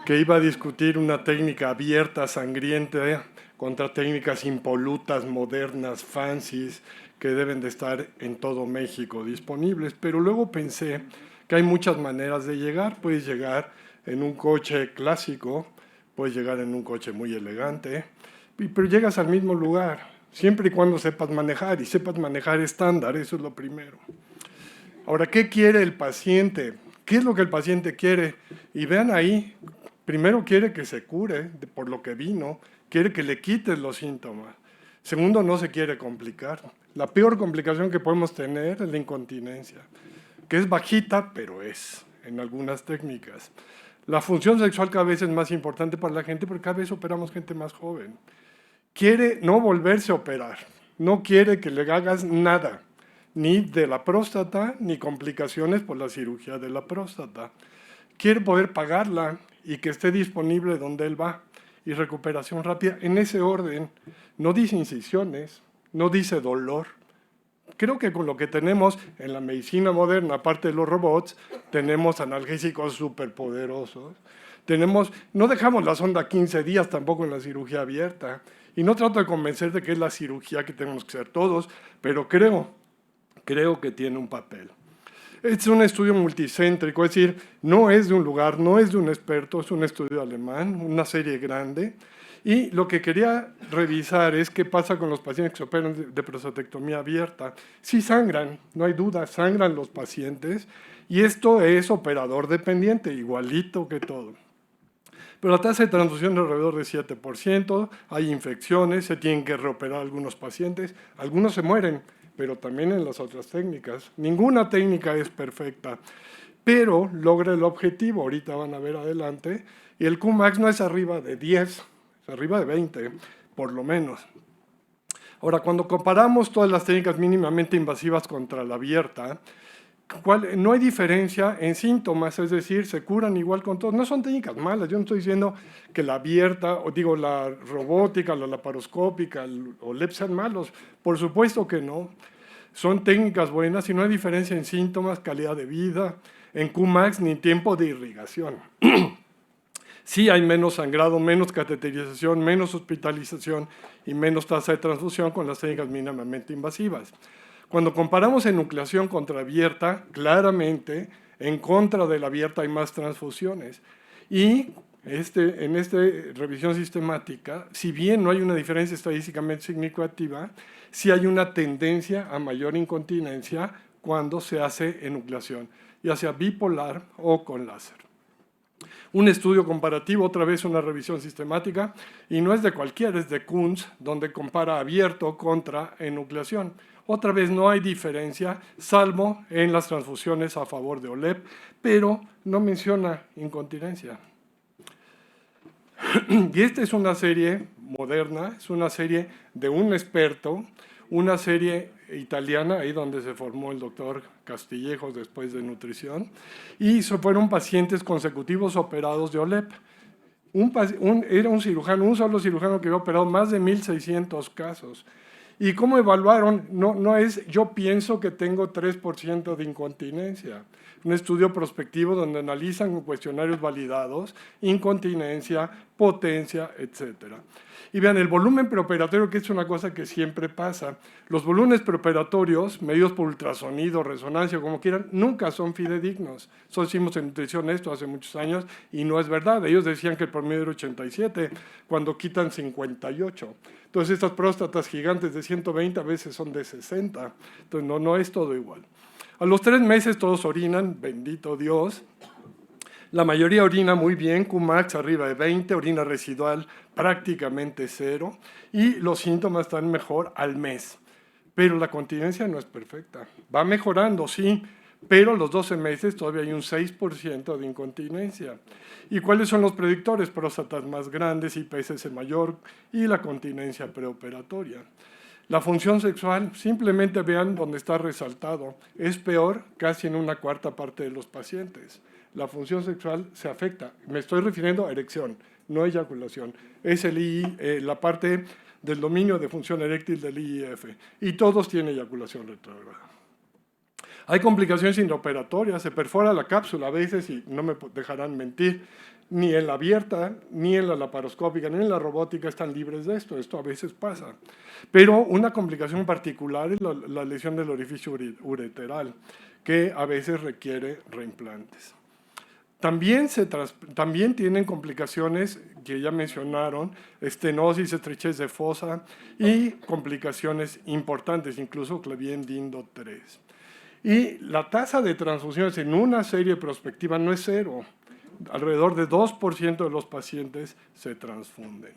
que iba a discutir una técnica abierta, sangrienta, contra técnicas impolutas, modernas, fancies, que deben de estar en todo México disponibles. Pero luego pensé que hay muchas maneras de llegar. Puedes llegar en un coche clásico, puedes llegar en un coche muy elegante, pero llegas al mismo lugar, siempre y cuando sepas manejar, y sepas manejar estándar, eso es lo primero. Ahora, ¿qué quiere el paciente? ¿Qué es lo que el paciente quiere? Y vean ahí, primero quiere que se cure por lo que vino, quiere que le quites los síntomas. Segundo, no se quiere complicar. La peor complicación que podemos tener es la incontinencia, que es bajita, pero es en algunas técnicas. La función sexual cada vez es más importante para la gente porque cada vez operamos gente más joven. Quiere no volverse a operar, no quiere que le hagas nada, ni de la próstata, ni complicaciones por la cirugía de la próstata. Quiere poder pagarla y que esté disponible donde él va, y recuperación rápida. En ese orden, no dice incisiones, no dice dolor. Creo que con lo que tenemos en la medicina moderna, aparte de los robots, tenemos analgésicos superpoderosos. No dejamos la sonda 15 días tampoco en la cirugía abierta. Y no trato de convencer de que es la cirugía que tenemos que hacer todos, pero creo que tiene un papel. Es un estudio multicéntrico, es decir, no es de un lugar, no es de un experto, es un estudio alemán, una serie grande. Y lo que quería revisar es qué pasa con los pacientes que se operan de prostatectomía abierta. Sí sangran, no hay duda, sangran los pacientes, y esto es operador dependiente, igualito que todo. Pero la tasa de transfusión es alrededor de 7%, hay infecciones, se tienen que reoperar algunos pacientes, algunos se mueren, pero también en las otras técnicas. Ninguna técnica es perfecta, pero logra el objetivo, ahorita van a ver adelante, y el Qmax no es arriba de 10, es arriba de 20, por lo menos. Ahora, cuando comparamos todas las técnicas mínimamente invasivas contra la abierta, no hay diferencia en síntomas, es decir, se curan igual con todos. No son técnicas malas, yo no estoy diciendo que la abierta, o digo la robótica, la laparoscópica o LEP sean malos, por supuesto que no. Son técnicas buenas y no hay diferencia en síntomas, calidad de vida, en Qmax ni tiempo de irrigación. Sí hay menos sangrado, menos cateterización, menos hospitalización y menos tasa de transfusión con las técnicas mínimamente invasivas. Cuando comparamos enucleación contra abierta, claramente en contra de la abierta hay más transfusiones. Y en esta revisión sistemática, si bien no hay una diferencia estadísticamente significativa, sí hay una tendencia a mayor incontinencia cuando se hace enucleación, ya sea bipolar o con láser. Un estudio comparativo, otra vez una revisión sistemática, y no es de cualquiera, es de Kunz, donde compara abierto contra enucleación. Otra vez no hay diferencia, salvo en las transfusiones a favor de OLEP, pero no menciona incontinencia. Y esta es una serie moderna, es una serie de un experto, una serie italiana, ahí donde se formó el doctor Castillejos después de nutrición, y fueron pacientes consecutivos operados de OLEP. Era un cirujano, un solo cirujano que había operado más de 1,600 casos. ¿Y cómo evaluaron? No es, yo pienso que tengo 3% de incontinencia. Un estudio prospectivo donde analizan con cuestionarios validados, incontinencia, potencia, etc. Y vean, el volumen preoperatorio, que es una cosa que siempre pasa. Los volúmenes preoperatorios, medidos por ultrasonido, resonancia, como quieran, nunca son fidedignos. Nosotros hicimos en nutrición esto hace muchos años y no es verdad. Ellos decían que el promedio era 87, cuando quitan 58. Entonces, estas próstatas gigantes de 120 a veces son de 60. Entonces, no es todo igual. A los 3 meses todos orinan, bendito Dios. La mayoría orina muy bien, Qmax arriba de 20, orina residual prácticamente 0 y los síntomas están mejor al mes. Pero la continencia no es perfecta. Va mejorando, sí, pero a los 12 meses todavía hay un 6% de incontinencia. ¿Y cuáles son los predictores? Próstatas más grandes, IPSS mayor y la continencia preoperatoria. La función sexual, simplemente vean donde está resaltado, es peor casi en una cuarta parte de los pacientes. La función sexual se afecta. Me estoy refiriendo a erección, no eyaculación. Es la parte del dominio de función eréctil del IIF. Y todos tienen eyaculación retrógrada. Hay complicaciones intraoperatorias, se perfora la cápsula a veces y no me dejarán mentir. Ni en la abierta, ni en la laparoscópica, ni en la robótica están libres de esto. Esto a veces pasa. Pero una complicación particular es la lesión del orificio ureteral, que a veces requiere reimplantes. También tienen complicaciones que ya mencionaron, estenosis, estrechez de fosa y complicaciones importantes, incluso Clavien-Dindo 3. Y la tasa de transfusiones en una serie prospectiva no es 0. Alrededor de 2% de los pacientes se transfunden.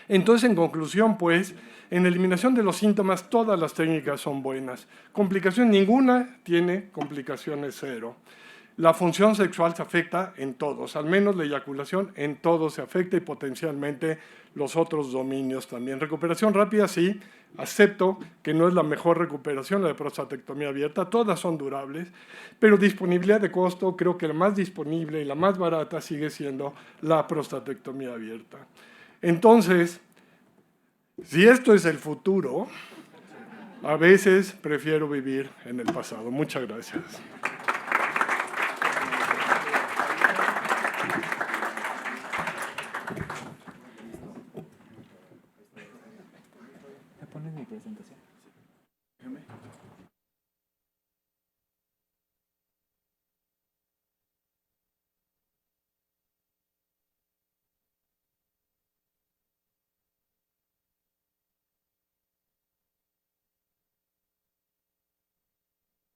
Entonces, en conclusión, pues, en eliminación de los síntomas, todas las técnicas son buenas. Complicación ninguna tiene complicaciones 0. La función sexual se afecta en todos, al menos la eyaculación en todos se afecta y potencialmente los otros dominios también. Recuperación rápida, sí, acepto que no es la mejor recuperación la de prostatectomía abierta, todas son durables, pero disponibilidad de costo, creo que la más disponible y la más barata sigue siendo la prostatectomía abierta. Entonces, si esto es el futuro, a veces prefiero vivir en el pasado. Muchas gracias.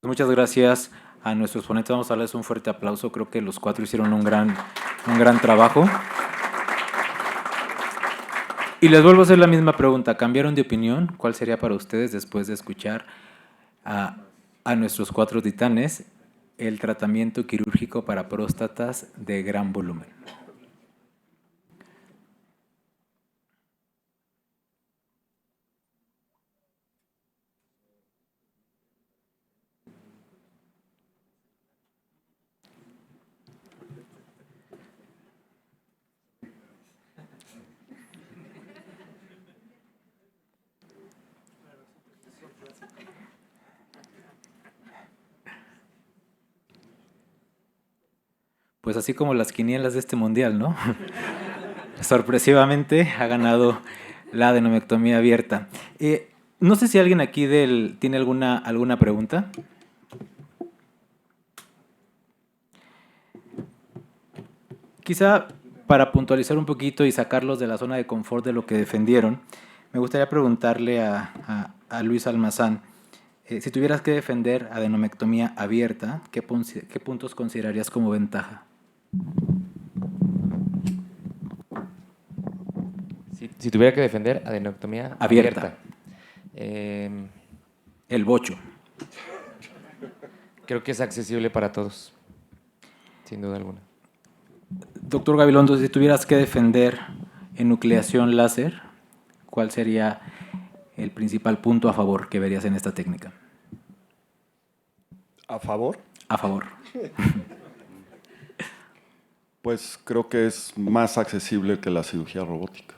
Muchas gracias a nuestros ponentes. Vamos a darles un fuerte aplauso. Creo que los 4 hicieron un gran trabajo. Y les vuelvo a hacer la misma pregunta. ¿Cambiaron de opinión? ¿Cuál sería para ustedes, después de escuchar a nuestros 4 titanes, el tratamiento quirúrgico para próstatas de gran volumen? Pues así como las quinielas de este mundial, ¿no? Sorpresivamente ha ganado la adenomectomía abierta. No sé si alguien aquí tiene alguna pregunta. Quizá para puntualizar un poquito y sacarlos de la zona de confort de lo que defendieron, me gustaría preguntarle a Luis Almazán, si tuvieras que defender adenomectomía abierta, ¿qué puntos considerarías como ventaja? Si tuviera que defender adenoctomía abierta. el bocho. Creo que es accesible para todos, sin duda alguna. Doctor Gabilondo, si tuvieras que defender enucleación láser, ¿cuál sería el principal punto a favor que verías en esta técnica? ¿A favor? A favor. Pues creo que es más accesible que la cirugía robótica.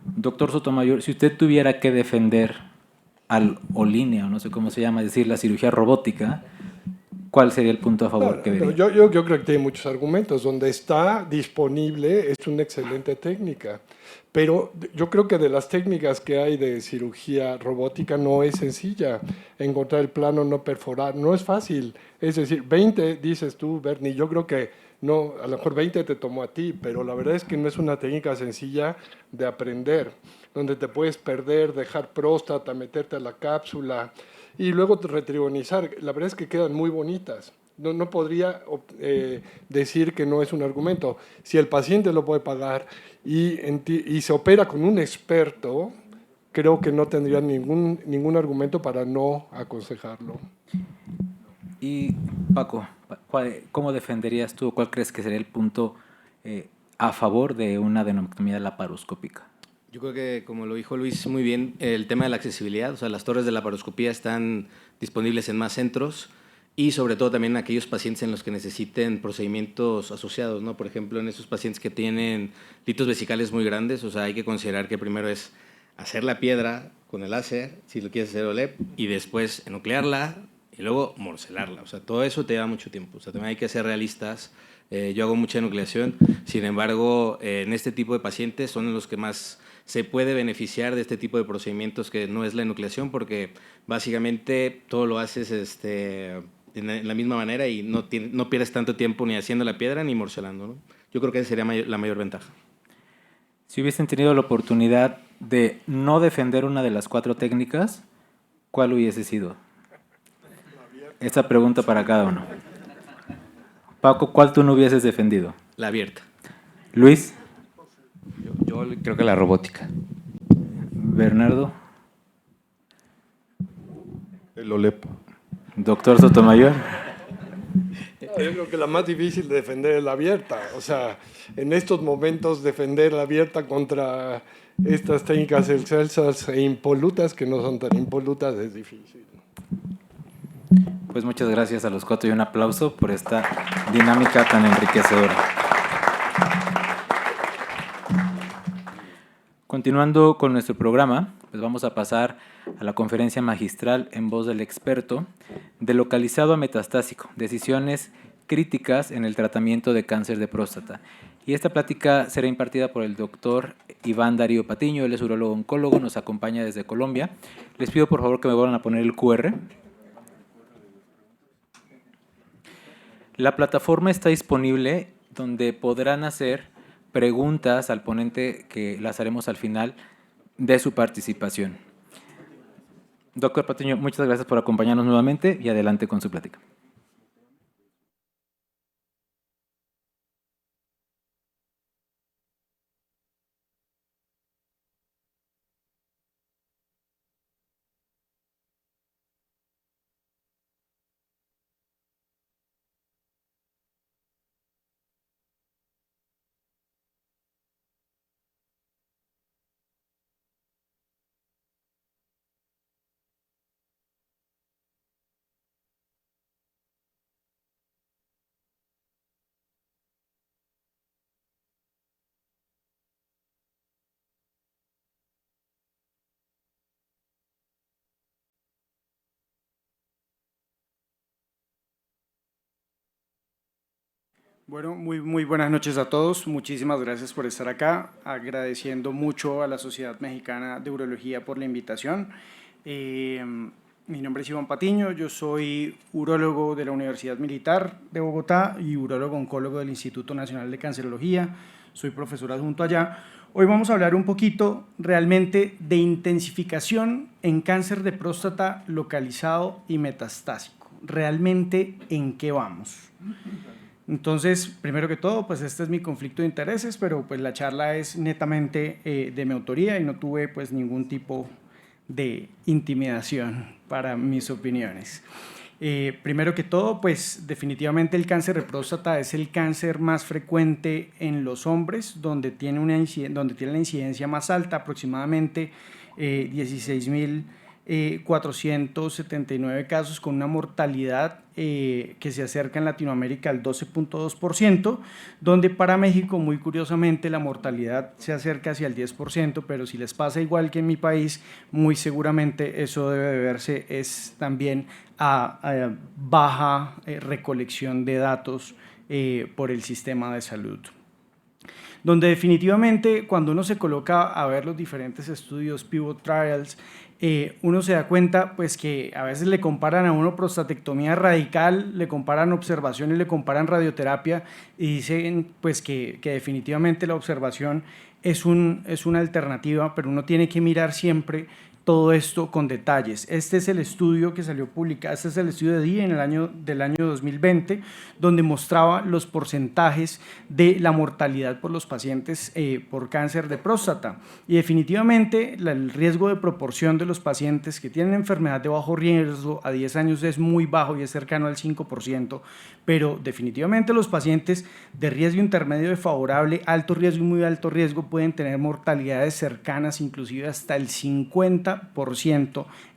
Doctor Sotomayor, si usted tuviera que defender o línea, o no sé cómo se llama, es decir, la cirugía robótica, ¿cuál sería el punto a favor que vería? Yo creo que tiene muchos argumentos. Donde está disponible es una excelente técnica, pero yo creo que de las técnicas que hay de cirugía robótica no es sencilla. Encontrar el plano no perforar no es fácil. Es decir, 20, dices tú, Bernie, yo creo que no, a lo mejor 20 te tomó a ti, pero la verdad es que no es una técnica sencilla de aprender, donde te puedes perder, dejar próstata, meterte a la cápsula y luego retribonizar. La verdad es que quedan muy bonitas. No podría decir que no es un argumento. Si el paciente lo puede pagar y se opera con un experto, creo que no tendría ningún argumento para no aconsejarlo. Y Paco, ¿cómo defenderías tú, cuál crees que sería el punto a favor de una adenoctomía laparoscópica? Yo creo que, como lo dijo Luis muy bien, el tema de la accesibilidad, o sea, las torres de laparoscopía están disponibles en más centros y sobre todo también en aquellos pacientes en los que necesiten procedimientos asociados, ¿no? Por ejemplo, en esos pacientes que tienen litos vesicales muy grandes, o sea, hay que considerar que primero es hacer la piedra con el láser, si lo quieres hacer OLEP, y después enuclearla y luego morcelarla. O sea, todo eso te da mucho tiempo. O sea, también hay que ser realistas. Yo hago mucha enucleación, sin embargo, en este tipo de pacientes son los que más se puede beneficiar de este tipo de procedimientos que no es la enucleación, porque básicamente todo lo haces en la misma manera y no pierdes tanto tiempo ni haciendo la piedra ni morcelando, ¿no? Yo creo que esa sería la mayor ventaja. Si hubiesen tenido la oportunidad de no defender una de las 4 técnicas, ¿cuál hubiese sido? Esta pregunta para cada uno. Paco, ¿cuál tú no hubieses defendido? La abierta. Luis. Yo creo que la robótica. Bernardo. El OLEP. Doctor Sotomayor. Yo creo que la más difícil de defender es la abierta. O sea, en estos momentos defender la abierta contra estas técnicas excelsas e impolutas, que no son tan impolutas, es difícil. Pues muchas gracias a los 4 y un aplauso por esta dinámica tan enriquecedora. Continuando con nuestro programa, pues vamos a pasar a la conferencia magistral en voz del experto de localizado a metastásico, decisiones críticas en el tratamiento de cáncer de próstata. Y esta plática será impartida por el doctor Iván Darío Patiño, él es urólogo oncólogo, nos acompaña desde Colombia. Les pido por favor que me vuelvan a poner el QR. La plataforma está disponible donde podrán hacer preguntas al ponente que las haremos al final de su participación. Doctor Patiño, muchas gracias por acompañarnos nuevamente y adelante con su plática. Bueno, muy buenas noches a todos. Muchísimas gracias por estar acá. Agradeciendo mucho a la Sociedad Mexicana de Urología por la invitación. Mi nombre es Iván Patiño, yo soy urólogo de la Universidad Militar de Bogotá y urólogo oncólogo del Instituto Nacional de Cancerología. Soy profesor adjunto allá. Hoy vamos a hablar un poquito realmente de intensificación en cáncer de próstata localizado y metastásico. Realmente, ¿en qué vamos? Entonces, primero que todo, pues este es mi conflicto de intereses, pero pues la charla es netamente de mi autoría y no tuve pues ningún tipo de intimidación para mis opiniones. Primero que todo, pues definitivamente el cáncer de próstata es el cáncer más frecuente en los hombres, donde tiene la incidencia más alta, aproximadamente 16.479 casos, con una mortalidad que se acerca en Latinoamérica al 12.2%, donde para México, muy curiosamente, la mortalidad se acerca hacia el 10%, pero si les pasa igual que en mi país, muy seguramente eso debe deberse también a baja recolección de datos por el sistema de salud. Donde definitivamente cuando uno se coloca a ver los diferentes estudios, pivot trials, uno se da cuenta pues que a veces le comparan a uno prostatectomía radical, le comparan observación y le comparan radioterapia y dicen pues que definitivamente la observación es una alternativa, pero uno tiene que mirar siempre todo esto con detalles. Este es el estudio que salió publicado, este es el estudio de DIE del año 2020, donde mostraba los porcentajes de la mortalidad por los pacientes por cáncer de próstata. Y definitivamente el riesgo de proporción de los pacientes que tienen enfermedad de bajo riesgo a 10 años es muy bajo y es cercano al 5%, pero definitivamente los pacientes de riesgo intermedio de favorable, alto riesgo y muy alto riesgo pueden tener mortalidades cercanas, inclusive hasta el 50%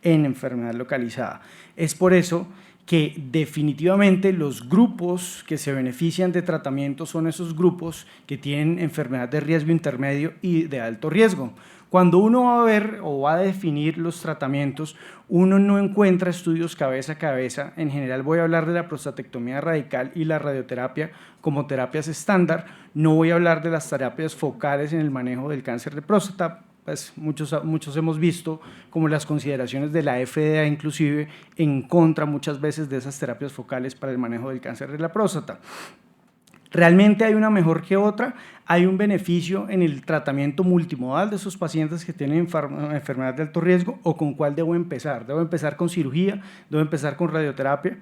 en enfermedad localizada. Es por eso que definitivamente los grupos que se benefician de tratamiento son esos grupos que tienen enfermedad de riesgo intermedio y de alto riesgo. Cuando uno va a ver o va a definir los tratamientos, uno no encuentra estudios cabeza a cabeza. En general voy a hablar de la prostatectomía radical y la radioterapia como terapias estándar. No voy a hablar de las terapias focales en el manejo del cáncer de próstata. Pues muchos hemos visto como las consideraciones de la FDA inclusive en contra muchas veces de esas terapias focales para el manejo del cáncer de la próstata. ¿Realmente hay una mejor que otra? Hay un beneficio en el tratamiento multimodal de esos pacientes que tienen enfermedad de alto riesgo, o con cuál debo empezar. ¿Debo empezar con cirugía? ¿Debo empezar con radioterapia?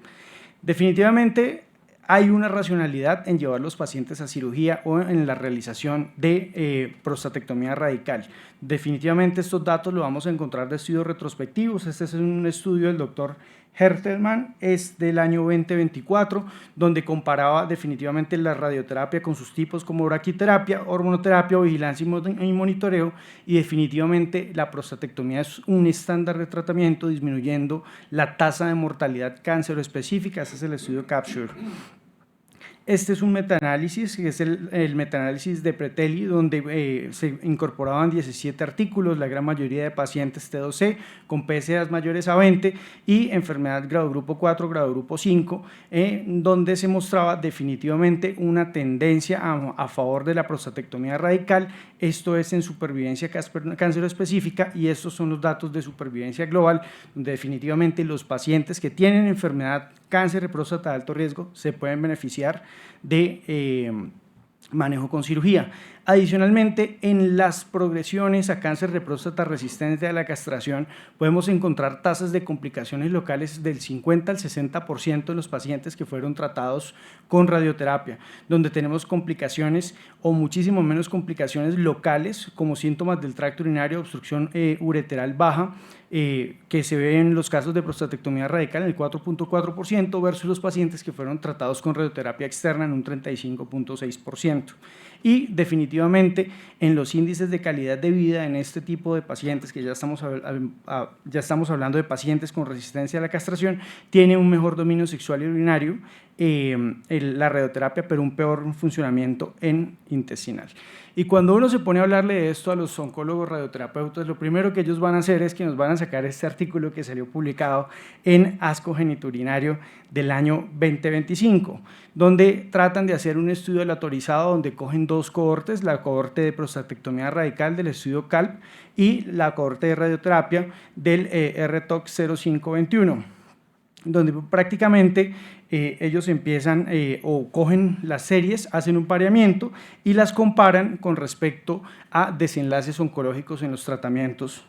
Definitivamente hay una racionalidad en llevar los pacientes a cirugía o en la realización de prostatectomía radical. Definitivamente estos datos los vamos a encontrar de estudios retrospectivos. Este es un estudio del doctor Hertelman, es del año 2024, donde comparaba definitivamente la radioterapia con sus tipos como braquiterapia, hormonoterapia, vigilancia y monitoreo, y definitivamente la prostatectomía es un estándar de tratamiento disminuyendo la tasa de mortalidad cáncer específica. Este es el estudio CAPTURE. Este es un metaanálisis, que es el metaanálisis de Pretelli, donde se incorporaban 17 artículos, la gran mayoría de pacientes T2C, con PSAs mayores a 20 y enfermedad grado grupo 4, grado grupo 5, donde se mostraba definitivamente una tendencia a favor de la prostatectomía radical. Esto es en supervivencia cáncer específica, y estos son los datos de supervivencia global, donde definitivamente los pacientes que tienen enfermedad cáncer de próstata de alto riesgo se pueden beneficiar de manejo con cirugía. Adicionalmente, en las progresiones a cáncer de próstata resistente a la castración, podemos encontrar tasas de complicaciones locales del 50 al 60% en los pacientes que fueron tratados con radioterapia, donde tenemos complicaciones o muchísimo menos complicaciones locales como síntomas del tracto urinario, obstrucción ureteral baja, que se ve en los casos de prostatectomía radical en el 4.4% versus los pacientes que fueron tratados con radioterapia externa en un 35.6%. Y definitivamente en los índices de calidad de vida en este tipo de pacientes, que ya estamos hablando de pacientes con resistencia a la castración, tiene un mejor dominio sexual y urinario la radioterapia, pero un peor funcionamiento intestinal. Y cuando uno se pone a hablarle de esto a los oncólogos radioterapeutas, lo primero que ellos van a hacer es que nos van a sacar este artículo que salió publicado en Asco Geniturinario del año 2025, donde tratan de hacer un estudio aleatorizado donde cogen dos cohortes, la cohorte de prostatectomía radical del estudio CALP y la cohorte de radioterapia del RTOX 0521, donde prácticamente ellos empiezan o cogen las series, hacen un pareamiento y las comparan con respecto a desenlaces oncológicos en los tratamientos.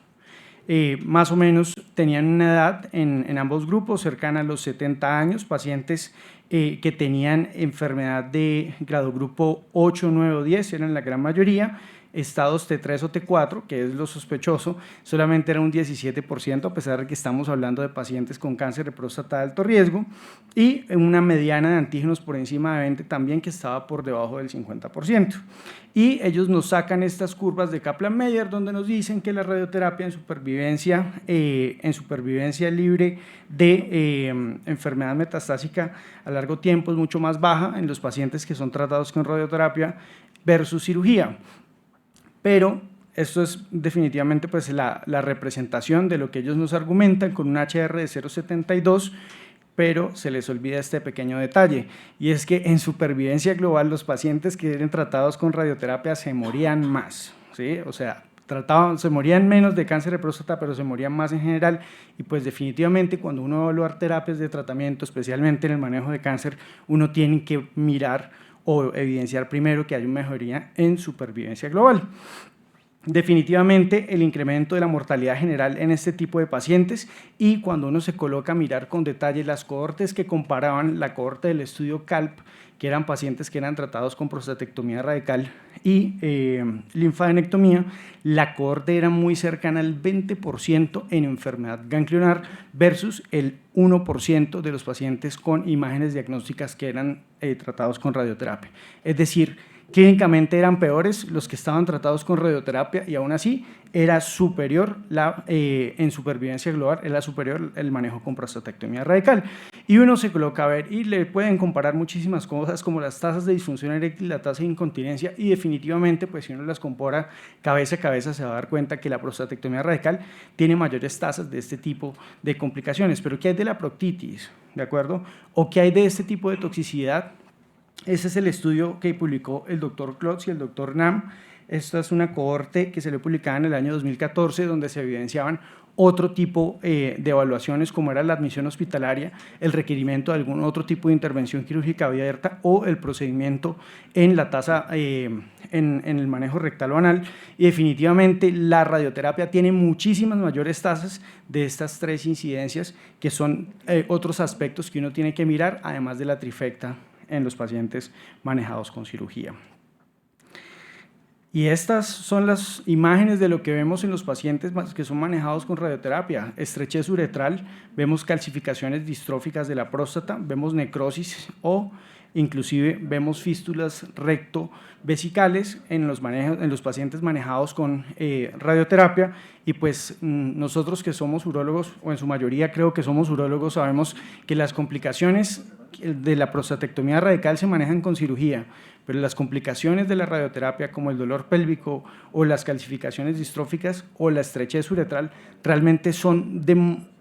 Más o menos tenían una edad en ambos grupos cercana a los 70 años, pacientes que tenían enfermedad de grado grupo 8, 9 o 10, eran la gran mayoría, estados T3 o T4, que es lo sospechoso, solamente era un 17%, a pesar de que estamos hablando de pacientes con cáncer de próstata de alto riesgo, y una mediana de antígenos por encima de 20 también, que estaba por debajo del 50%. Y ellos nos sacan estas curvas de Kaplan-Meier, donde nos dicen que la radioterapia en supervivencia libre de enfermedad metastásica a largo tiempo es mucho más baja en los pacientes que son tratados con radioterapia versus cirugía. Pero esto es definitivamente pues, la representación de lo que ellos nos argumentan con un HR de 0,72, pero se les olvida este pequeño detalle, y es que en supervivencia global los pacientes que eran tratados con radioterapia se morían más, ¿sí? O sea, se morían menos de cáncer de próstata, pero se morían más en general, y pues definitivamente cuando uno evalúa terapias de tratamiento, especialmente en el manejo de cáncer, uno tiene que mirar o evidenciar primero que hay una mejoría en supervivencia global. Definitivamente el incremento de la mortalidad general en este tipo de pacientes, y cuando uno se coloca a mirar con detalle las cohortes que comparaban la cohorte del estudio CALP, que eran pacientes que eran tratados con prostatectomía radical y linfadenectomía, la cohorte era muy cercana al 20% en enfermedad ganglionar versus el 1% de los pacientes con imágenes diagnósticas que eran tratados con radioterapia. Es decir, clínicamente eran peores los que estaban tratados con radioterapia, y aún así era superior en supervivencia global, era superior el manejo con prostatectomía radical. Y uno se coloca a ver y le pueden comparar muchísimas cosas como las tasas de disfunción eréctil, la tasa de incontinencia, y definitivamente pues si uno las compara cabeza a cabeza se va a dar cuenta que la prostatectomía radical tiene mayores tasas de este tipo de complicaciones. Pero ¿qué hay de la proctitis? ¿De acuerdo? ¿O qué hay de este tipo de toxicidad? Ese es el estudio que publicó el doctor Klotz y el doctor Nam. Esta es una cohorte que se le publicaba en el año 2014, donde se evidenciaban otro tipo de evaluaciones, como era la admisión hospitalaria, el requerimiento de algún otro tipo de intervención quirúrgica abierta o el procedimiento en la tasa, en el manejo rectal o anal, y definitivamente la radioterapia tiene muchísimas mayores tasas de estas tres incidencias, que son otros aspectos que uno tiene que mirar, además de la trifecta en los pacientes manejados con cirugía. Y estas son las imágenes de lo que vemos en los pacientes que son manejados con radioterapia. Estrechez uretral, vemos calcificaciones distróficas de la próstata, vemos necrosis o inclusive vemos fístulas rectovesicales en los pacientes manejados con radioterapia. Y pues nosotros que somos urólogos, o en su mayoría creo que somos urólogos, sabemos que las complicaciones de la prostatectomía radical se manejan con cirugía, pero las complicaciones de la radioterapia, como el dolor pélvico o las calcificaciones distróficas o la estrechez uretral, realmente son de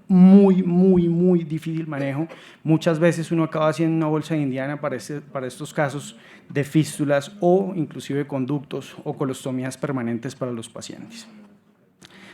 muy difícil manejo. Muchas veces uno acaba haciendo una bolsa de Indiana para estos casos de fístulas o inclusive conductos o colostomías permanentes para los pacientes.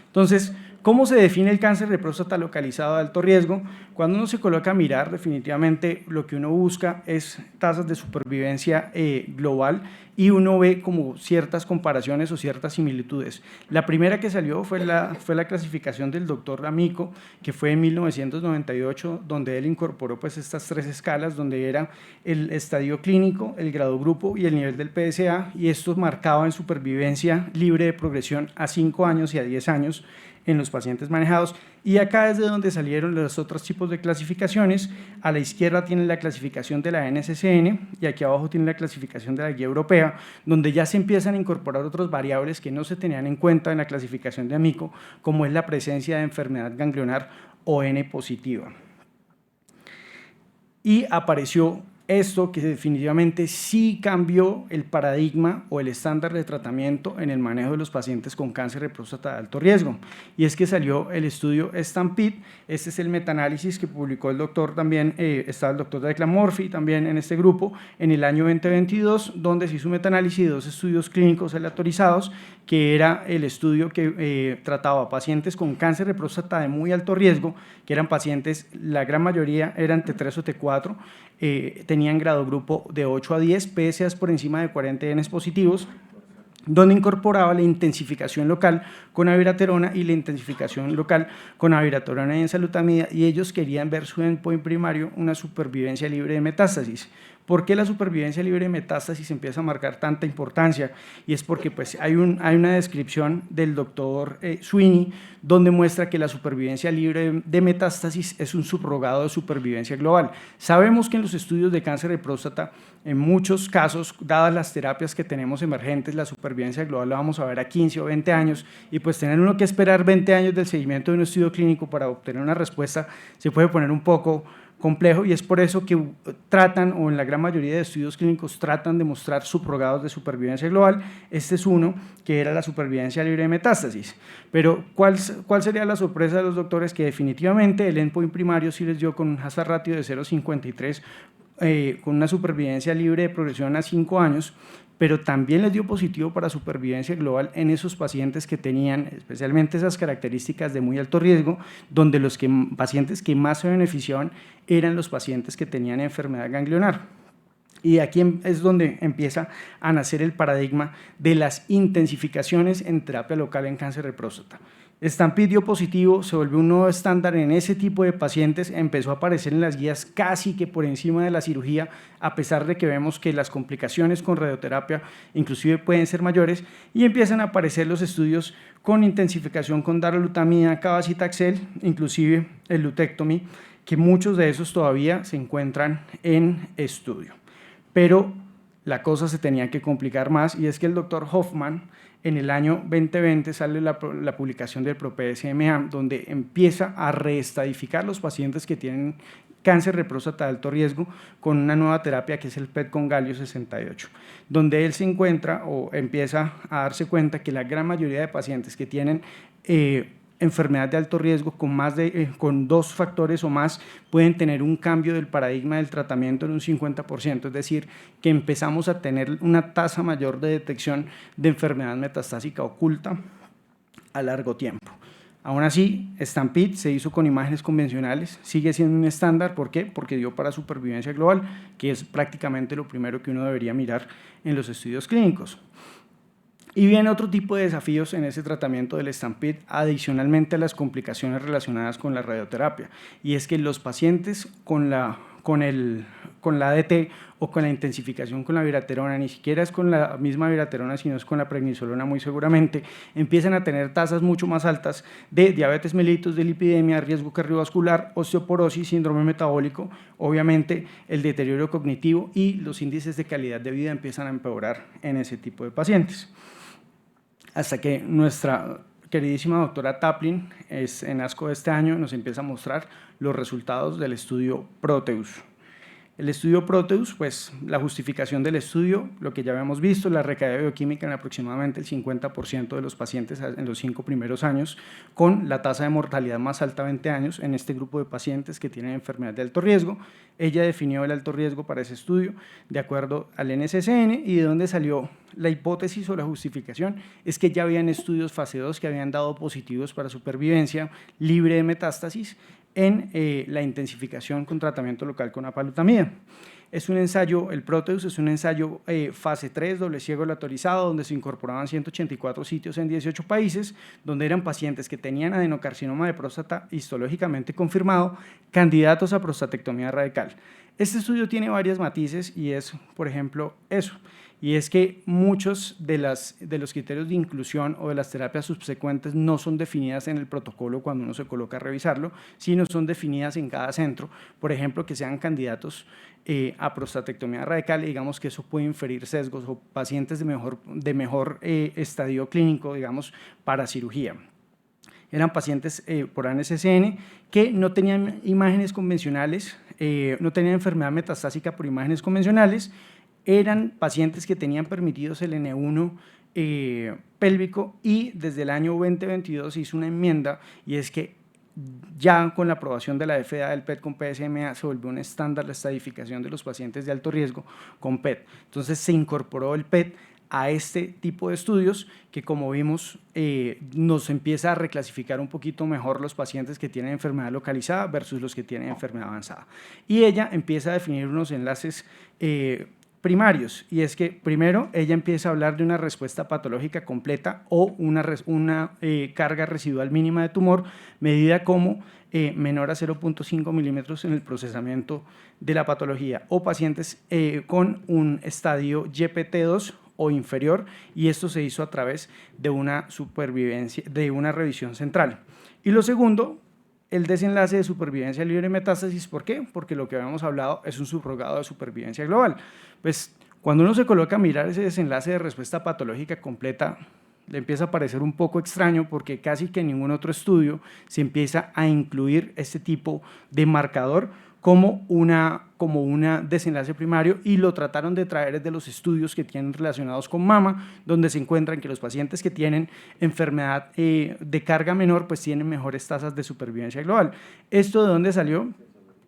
Entonces, ¿cómo se define el cáncer de próstata localizado de alto riesgo? Cuando uno se coloca a mirar, definitivamente lo que uno busca es tasas de supervivencia global, y uno ve como ciertas comparaciones o ciertas similitudes. La primera que salió fue la clasificación del doctor Amico, que fue en 1998, donde él incorporó pues estas tres escalas, donde era el estadio clínico, el grado grupo y el nivel del PSA, y estos marcaban supervivencia libre de progresión a 5 años y a 10 años en los pacientes manejados. Y acá es de donde salieron los otros tipos de clasificaciones. A la izquierda tiene la clasificación de la NCCN y aquí abajo tiene la clasificación de la guía europea, donde ya se empiezan a incorporar otras variables que no se tenían en cuenta en la clasificación de Amico, como es la presencia de enfermedad ganglionar o N positiva. Y apareció esto que definitivamente sí cambió el paradigma o el estándar de tratamiento en el manejo de los pacientes con cáncer de próstata de alto riesgo, y es que salió el estudio STAMPEDE. Este es el metaanálisis que publicó el doctor también, está el doctor Declan Murphy también en este grupo, en el año 2022, donde se hizo un metaanálisis de 2 estudios clínicos aleatorizados, que era el estudio que trataba a pacientes con cáncer de próstata de muy alto riesgo, que eran pacientes, la gran mayoría eran T3 o T4, tenían grado grupo de 8 a 10, PSAs por encima de 40 Ns positivos, donde incorporaba la intensificación local con abiraterona y la intensificación local con abiraterona y enzalutamida, y ellos querían ver su endpoint primario, una supervivencia libre de metástasis. ¿Por qué la supervivencia libre de metástasis empieza a marcar tanta importancia? Y es porque pues, hay una descripción del doctor Sweeney donde muestra que la supervivencia libre de metástasis es un subrogado de supervivencia global. Sabemos que en los estudios de cáncer de próstata, en muchos casos, dadas las terapias que tenemos emergentes, la supervivencia global la vamos a ver a 15 o 20 años, y pues tener uno que esperar 20 años del seguimiento de un estudio clínico para obtener una respuesta se puede poner un poco complejo, y es por eso que tratan, o en la gran mayoría de estudios clínicos tratan de mostrar subrogados de supervivencia global. Este es uno, que era la supervivencia libre de metástasis. Pero ¿cuál sería la sorpresa de los doctores? Que definitivamente el endpoint primario sí les dio con un hazard ratio de 0,53, con una supervivencia libre de progresión a 5 años, pero también les dio positivo para supervivencia global en esos pacientes que tenían especialmente esas características de muy alto riesgo, donde los pacientes que más se beneficiaban eran los pacientes que tenían enfermedad ganglionar. Y aquí es donde empieza a nacer el paradigma de las intensificaciones en terapia local en cáncer de próstata. Stampede dio positivo, se volvió un nuevo estándar en ese tipo de pacientes, empezó a aparecer en las guías casi que por encima de la cirugía, a pesar de que vemos que las complicaciones con radioterapia inclusive pueden ser mayores, y empiezan a aparecer los estudios con intensificación con darolutamida, cabazitaxel, inclusive el lutectomy, que muchos de esos todavía se encuentran en estudio. Pero la cosa se tenía que complicar más, y es que el doctor Hoffman, en el año 2020 sale la publicación del ProPSMA, donde empieza a reestadificar los pacientes que tienen cáncer de próstata de alto riesgo con una nueva terapia que es el PET con galio 68, donde él se encuentra o empieza a darse cuenta que la gran mayoría de pacientes que tienen enfermedad de alto riesgo con 2 factores o más pueden tener un cambio del paradigma del tratamiento en un 50%, es decir, que empezamos a tener una tasa mayor de detección de enfermedad metastásica oculta a largo tiempo. Aún así, Stampede se hizo con imágenes convencionales, sigue siendo un estándar. ¿Por qué? Porque dio para supervivencia global, que es prácticamente lo primero que uno debería mirar en los estudios clínicos. Y viene otro tipo de desafíos en ese tratamiento del Stampede, adicionalmente a las complicaciones relacionadas con la radioterapia, y es que los pacientes con la ADT o con la intensificación con la viraterona, ni siquiera es con la misma viraterona, sino es con la prednisolona muy seguramente, empiezan a tener tasas mucho más altas de diabetes mellitus, de lipidemia, riesgo cardiovascular, osteoporosis, síndrome metabólico, obviamente el deterioro cognitivo, y los índices de calidad de vida empiezan a empeorar en ese tipo de pacientes. Hasta que nuestra queridísima doctora Taplin, en ASCO de este año, nos empieza a mostrar los resultados del estudio Proteus. El estudio Proteus, pues la justificación del estudio, lo que ya habíamos visto, la recaída bioquímica en aproximadamente el 50% de los pacientes en los 5 primeros años, con la tasa de mortalidad más alta a 20 años en este grupo de pacientes que tienen enfermedad de alto riesgo. Ella definió el alto riesgo para ese estudio de acuerdo al NCCN, y de dónde salió la hipótesis o la justificación es que ya habían estudios fase 2 que habían dado positivos para supervivencia libre de metástasis en la intensificación con tratamiento local con apalutamida. Es un ensayo, el Proteus es un ensayo fase 3, doble ciego aleatorizado, donde se incorporaban 184 sitios en 18 países, donde eran pacientes que tenían adenocarcinoma de próstata histológicamente confirmado, candidatos a prostatectomía radical. Este estudio tiene varios matices, y es, por ejemplo, eso, y es que muchos de los criterios de inclusión o de las terapias subsecuentes no son definidas en el protocolo cuando uno se coloca a revisarlo, sino son definidas en cada centro, por ejemplo, que sean candidatos a prostatectomía radical, y digamos que eso puede inferir sesgos o pacientes de mejor estadio clínico, digamos, para cirugía. Eran pacientes por NCCN que no tenían imágenes convencionales, no tenían enfermedad metastásica por imágenes convencionales, eran pacientes que tenían permitidos el N1 pélvico, y desde el año 2022 se hizo una enmienda, y es que ya con la aprobación de la FDA del PET con PSMA se volvió un estándar la estadificación de los pacientes de alto riesgo con PET. Entonces se incorporó el PET a este tipo de estudios que, como vimos, nos empieza a reclasificar un poquito mejor los pacientes que tienen enfermedad localizada versus los que tienen enfermedad avanzada. Y ella empieza a definir unos enlaces primarios, y es que primero ella empieza a hablar de una respuesta patológica completa o una carga residual mínima de tumor medida como menor a 0.5 milímetros en el procesamiento de la patología, o pacientes con un estadio YPT2 o inferior, y esto se hizo a través de una revisión central. Y lo segundo, el desenlace de supervivencia libre de metástasis. ¿Por qué? Porque lo que habíamos hablado es un subrogado de supervivencia global. Pues cuando uno se coloca a mirar ese desenlace de respuesta patológica completa, le empieza a parecer un poco extraño, porque casi que en ningún otro estudio se empieza a incluir este tipo de marcador como una desenlace primario, y lo trataron de traer de los estudios que tienen relacionados con mama, donde se encuentran que los pacientes que tienen enfermedad de carga menor pues tienen mejores tasas de supervivencia global. ¿Esto de dónde salió?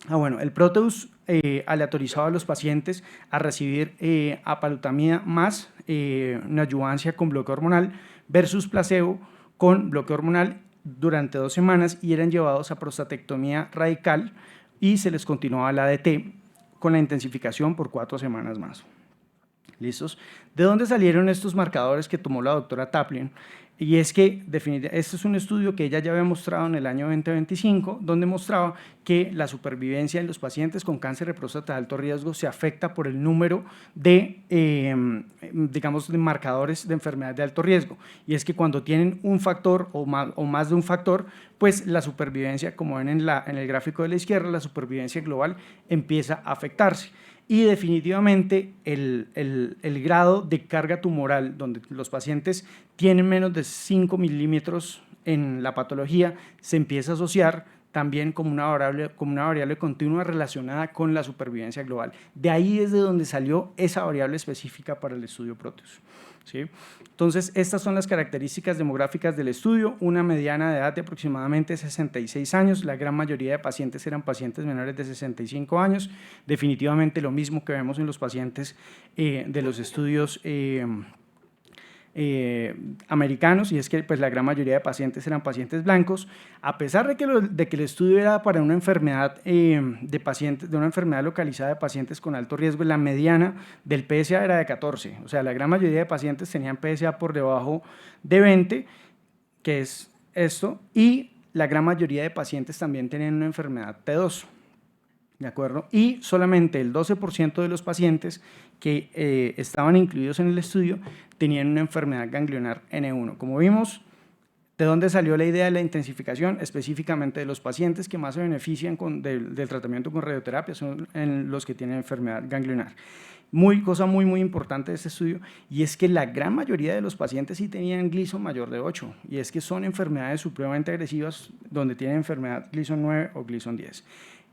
Bueno, el Proteus aleatorizaba a los pacientes a recibir apalutamida más neoadyuvancia con bloqueo hormonal versus placebo con bloqueo hormonal durante 2 semanas, y eran llevados a prostatectomía radical y se les continuaba la ADT con la intensificación por 4 semanas más. ¿Listos? ¿De dónde salieron estos marcadores que tomó la doctora Taplin? Y es que este es un estudio que ella ya había mostrado en el año 2025, donde mostraba que la supervivencia en los pacientes con cáncer de próstata de alto riesgo se afecta por el número de, digamos, de marcadores de enfermedad de alto riesgo. Y es que cuando tienen un factor o más de un factor, pues la supervivencia, como ven en el gráfico de la izquierda, la supervivencia global empieza a afectarse. Y definitivamente el grado de carga tumoral, donde los pacientes tienen menos de 5 milímetros en la patología, se empieza a asociar también como una variable continua relacionada con la supervivencia global. De ahí es de donde salió esa variable específica para el estudio Proteus, ¿sí? Entonces, estas son las características demográficas del estudio: una mediana de edad de aproximadamente 66 años, la gran mayoría de pacientes eran pacientes menores de 65 años, definitivamente lo mismo que vemos en los pacientes de los estudios americanos, y es que pues la gran mayoría de pacientes eran pacientes blancos. A pesar de que el estudio era para una enfermedad de una enfermedad localizada de pacientes con alto riesgo, la mediana del PSA era de 14, o sea, la gran mayoría de pacientes tenían PSA por debajo de 20, que es esto, y la gran mayoría de pacientes también tenían una enfermedad T2. ¿De acuerdo? Y solamente el 12% de los pacientes que estaban incluidos en el estudio tenían una enfermedad ganglionar N1. Como vimos, ¿de dónde salió la idea de la intensificación? Específicamente de los pacientes que más se benefician del tratamiento con radioterapia son los que tienen enfermedad ganglionar. Cosa muy importante de este estudio, y es que la gran mayoría de los pacientes sí tenían Gleason mayor de 8, y es que son enfermedades supremamente agresivas donde tienen enfermedad Gleason 9 o Gleason 10.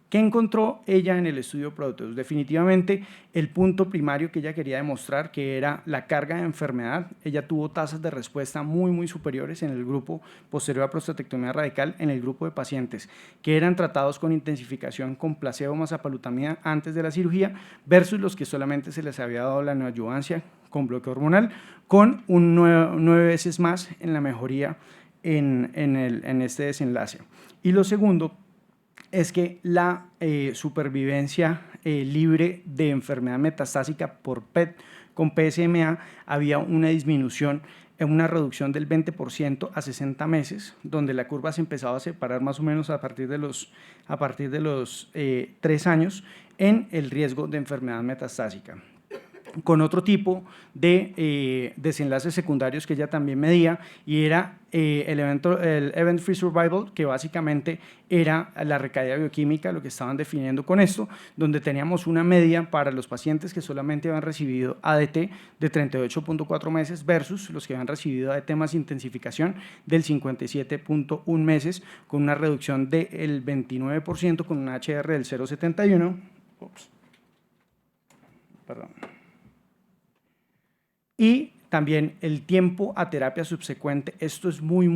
¿Qué encontró ella en el estudio Proteus? Definitivamente el punto primario que ella quería demostrar, que era la carga de enfermedad. Ella tuvo tasas de respuesta muy superiores en el grupo posterior a prostatectomía radical, en el grupo de pacientes que eran tratados con intensificación con placebo más apalutamida antes de la cirugía, versus los que solamente se les había dado la neoadyuvancia con bloqueo hormonal, con un 9 veces más en la mejoría en este desenlace. Y lo segundo es que la supervivencia libre de enfermedad metastásica por PET con PSMA había una disminución, una reducción del 20% a 60 meses, donde la curva se empezaba a separar más o menos a partir de los 3 años en el riesgo de enfermedad metastásica, con otro tipo de desenlaces secundarios que ella también medía, y era el Event Free Survival, que básicamente era la recaída bioquímica, lo que estaban definiendo con esto, donde teníamos una media para los pacientes que solamente habían recibido ADT de 38.4 meses versus los que habían recibido ADT más intensificación del 57.1 meses, con una reducción del 29%, con una HR del 0.71. Y también el tiempo a terapia subsecuente. Esto es muy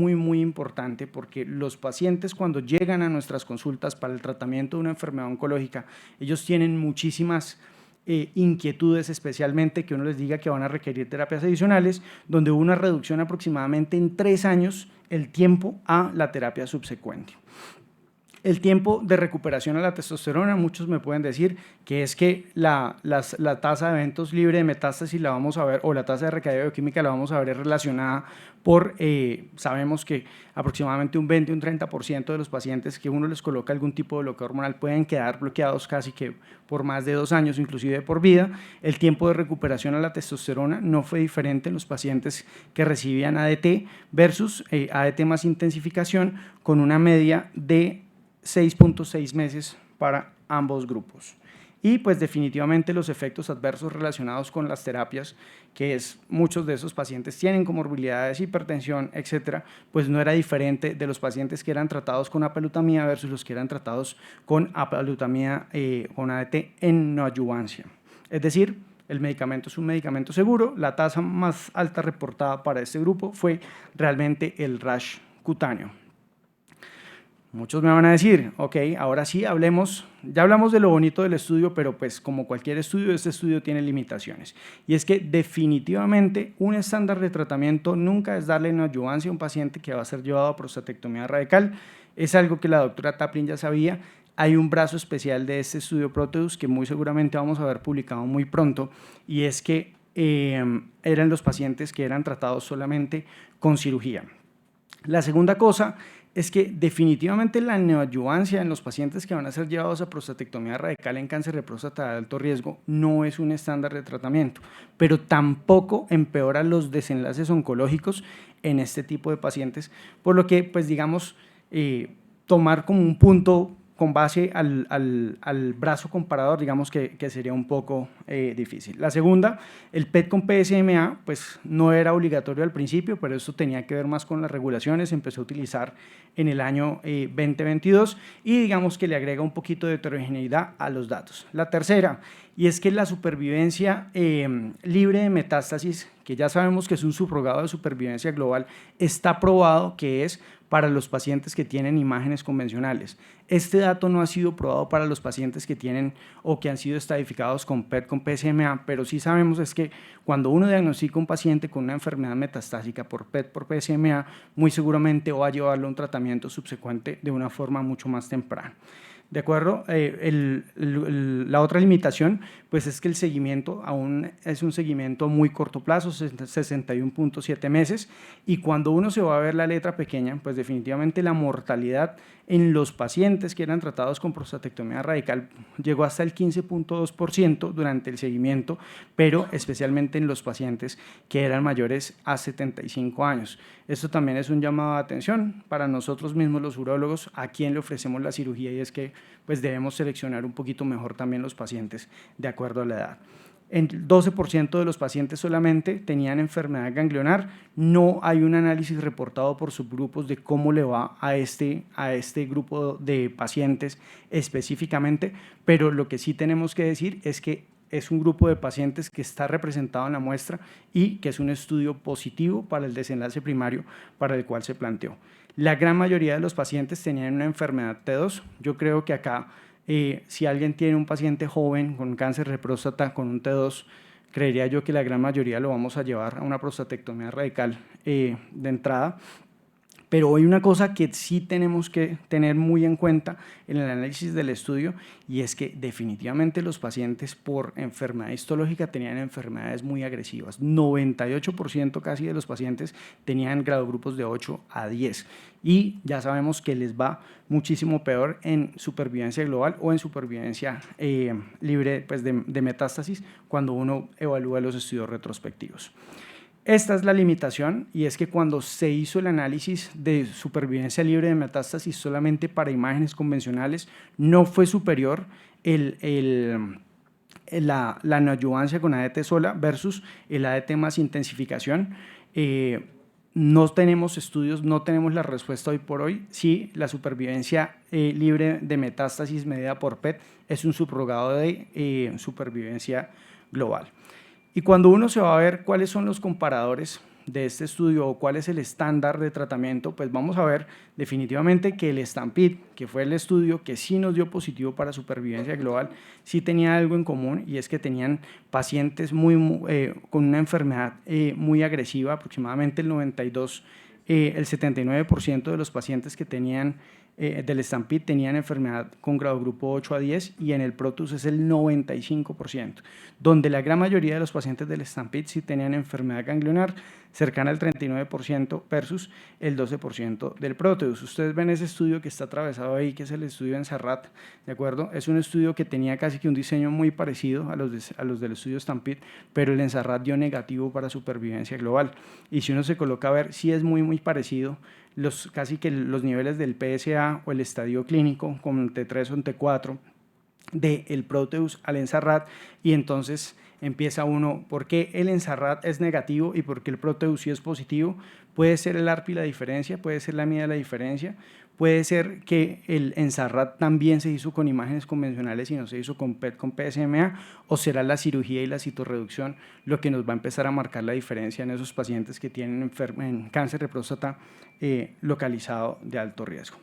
importante, porque los pacientes, cuando llegan a nuestras consultas para el tratamiento de una enfermedad oncológica, ellos tienen muchísimas inquietudes, especialmente que uno les diga que van a requerir terapias adicionales, donde hubo una reducción aproximadamente en 3 años el tiempo a la terapia subsecuente. El tiempo de recuperación a la testosterona, muchos me pueden decir que es que la tasa de eventos libre de metástasis la vamos a ver, o la tasa de recaída bioquímica la vamos a ver relacionada por, sabemos que aproximadamente un 20 o un 30% de los pacientes que uno les coloca algún tipo de bloqueo hormonal pueden quedar bloqueados casi que por más de 2 años, inclusive por vida. El tiempo de recuperación a la testosterona no fue diferente en los pacientes que recibían ADT versus ADT más intensificación, con una media de 6.6 meses para ambos grupos. Y pues definitivamente los efectos adversos relacionados con las terapias, que es muchos de esos pacientes tienen comorbilidades, hipertensión, etcétera, pues no era diferente de los pacientes que eran tratados con apalutamida versus los que eran tratados con apalutamida con ADT en neoadyuvancia. Es decir, el medicamento es un medicamento seguro. La tasa más alta reportada para este grupo fue realmente el rash cutáneo. Muchos me van a decir, ok, ahora sí ya hablamos de lo bonito del estudio, pero pues como cualquier estudio, este estudio tiene limitaciones. Y es que definitivamente un estándar de tratamiento nunca es darle neoadyuvancia a un paciente que va a ser llevado a prostatectomía radical. Es algo que la doctora Taplin ya sabía. Hay un brazo especial de este estudio Proteus que muy seguramente vamos a ver publicado muy pronto, y es que eran los pacientes que eran tratados solamente con cirugía. La segunda cosa es que definitivamente la neoadyuvancia en los pacientes que van a ser llevados a prostatectomía radical en cáncer de próstata de alto riesgo no es un estándar de tratamiento, pero tampoco empeora los desenlaces oncológicos en este tipo de pacientes, por lo que, pues digamos, tomar como un punto con base al brazo comparador, digamos que sería un poco difícil. La segunda, el PET con PSMA, pues no era obligatorio al principio, pero eso tenía que ver más con las regulaciones, se empezó a utilizar en el año 2022 y digamos que le agrega un poquito de heterogeneidad a los datos. La tercera, y es que la supervivencia libre de metástasis, que ya sabemos que es un subrogado de supervivencia global, está probado que es para los pacientes que tienen imágenes convencionales. Este dato no ha sido probado para los pacientes que tienen o que han sido estadificados con PET con PSMA, pero sí sabemos es que cuando uno diagnostica un paciente con una enfermedad metastásica por PET por PSMA, muy seguramente va a llevarlo a un tratamiento subsecuente de una forma mucho más temprana. ¿De acuerdo? La otra limitación pues es que el seguimiento aún es un seguimiento muy corto plazo, 61.7 meses, y cuando uno se va a ver la letra pequeña, pues definitivamente la mortalidad en los pacientes que eran tratados con prostatectomía radical llegó hasta el 15.2% durante el seguimiento, pero especialmente en los pacientes que eran mayores a 75 años. Esto también es un llamado de atención para nosotros mismos los urólogos, a quien le ofrecemos la cirugía, y es que pues debemos seleccionar un poquito mejor también los pacientes de acuerdo a la edad. El 12% de los pacientes solamente tenían enfermedad ganglionar. No hay un análisis reportado por subgrupos de cómo le va a este grupo de pacientes específicamente, pero lo que sí tenemos que decir es que es un grupo de pacientes que está representado en la muestra y que es un estudio positivo para el desenlace primario para el cual se planteó. La gran mayoría de los pacientes tenían una enfermedad T2. Yo creo que acá, si alguien tiene un paciente joven con cáncer de próstata con un T2, creería yo que la gran mayoría lo vamos a llevar a una prostatectomía radical de entrada. Pero hay una cosa que sí tenemos que tener muy en cuenta en el análisis del estudio, y es que definitivamente los pacientes por enfermedad histológica tenían enfermedades muy agresivas. 98% casi de los pacientes tenían grado grupos de 8 a 10 y ya sabemos que les va muchísimo peor en supervivencia global o en supervivencia libre pues, de metástasis cuando uno evalúa los estudios retrospectivos. Esta es la limitación, y es que cuando se hizo el análisis de supervivencia libre de metástasis solamente para imágenes convencionales, no fue superior la neoadyuvancia con ADT sola versus el ADT más intensificación. No tenemos estudios, no tenemos la respuesta hoy por hoy si la supervivencia libre de metástasis medida por PET es un subrogado de supervivencia global. Y cuando uno se va a ver cuáles son los comparadores de este estudio o cuál es el estándar de tratamiento, pues vamos a ver definitivamente que el STAMPEDE, que fue el estudio que sí nos dio positivo para supervivencia global, sí tenía algo en común, y es que tenían pacientes con una enfermedad muy agresiva, aproximadamente el 79% de los pacientes que tenían del Stampede tenían enfermedad con grado grupo 8 a 10 y en el Proteus es el 95%, donde la gran mayoría de los pacientes del Stampede sí tenían enfermedad ganglionar cercana al 39% versus el 12% del Proteus. Ustedes ven ese estudio que está atravesado ahí, que es el estudio Ensarrat, ¿de acuerdo? Es un estudio que tenía casi que un diseño muy parecido a los del estudio Stampede, pero el Ensarrat dio negativo para supervivencia global. Y si uno se coloca a ver, sí es muy parecido, casi que los niveles del PSA o el estadio clínico con T3 o T4 del Proteus al Ensarrat, y entonces empieza uno, ¿por qué el Ensarrat es negativo y por qué el Proteus sí es positivo? Puede ser el ARPI la diferencia, puede ser la MIA la diferencia, puede ser que el Ensarrat también se hizo con imágenes convencionales y no se hizo con PET con PSMA, o será la cirugía y la citorreducción lo que nos va a empezar a marcar la diferencia en esos pacientes que tienen cáncer de próstata localizado de alto riesgo.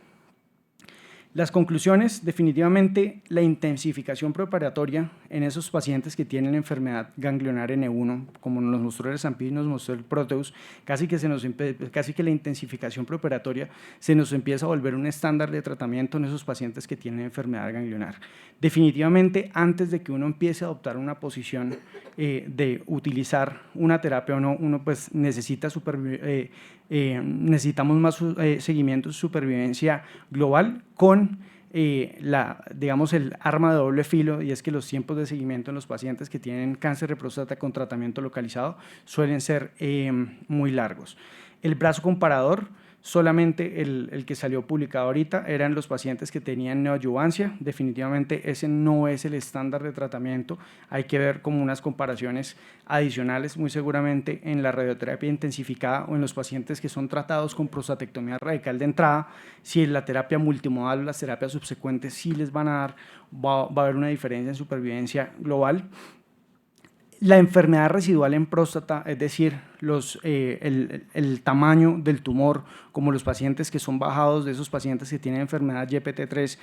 Las conclusiones, definitivamente la intensificación preoperatoria en esos pacientes que tienen enfermedad ganglionar N1, como nos mostró el Stampede y nos mostró el Proteus, casi que la intensificación preoperatoria se nos empieza a volver un estándar de tratamiento en esos pacientes que tienen enfermedad ganglionar. Definitivamente, antes de que uno empiece a adoptar una posición de utilizar una terapia o no, uno pues necesitamos más seguimiento de supervivencia global con digamos, el arma de doble filo, y es que los tiempos de seguimiento en los pacientes que tienen cáncer de próstata con tratamiento localizado suelen ser muy largos. El brazo comparador, solamente el que salió publicado ahorita, eran los pacientes que tenían neoadyuvancia. Definitivamente ese no es el estándar de tratamiento, hay que ver como unas comparaciones adicionales, muy seguramente en la radioterapia intensificada o en los pacientes que son tratados con prostatectomía radical de entrada, si en la terapia multimodal o las terapias subsecuentes sí les van a dar, va a haber una diferencia en supervivencia global. La enfermedad residual en próstata, es decir, el tamaño del tumor, como los pacientes que son bajados de esos pacientes que tienen enfermedad YPT3,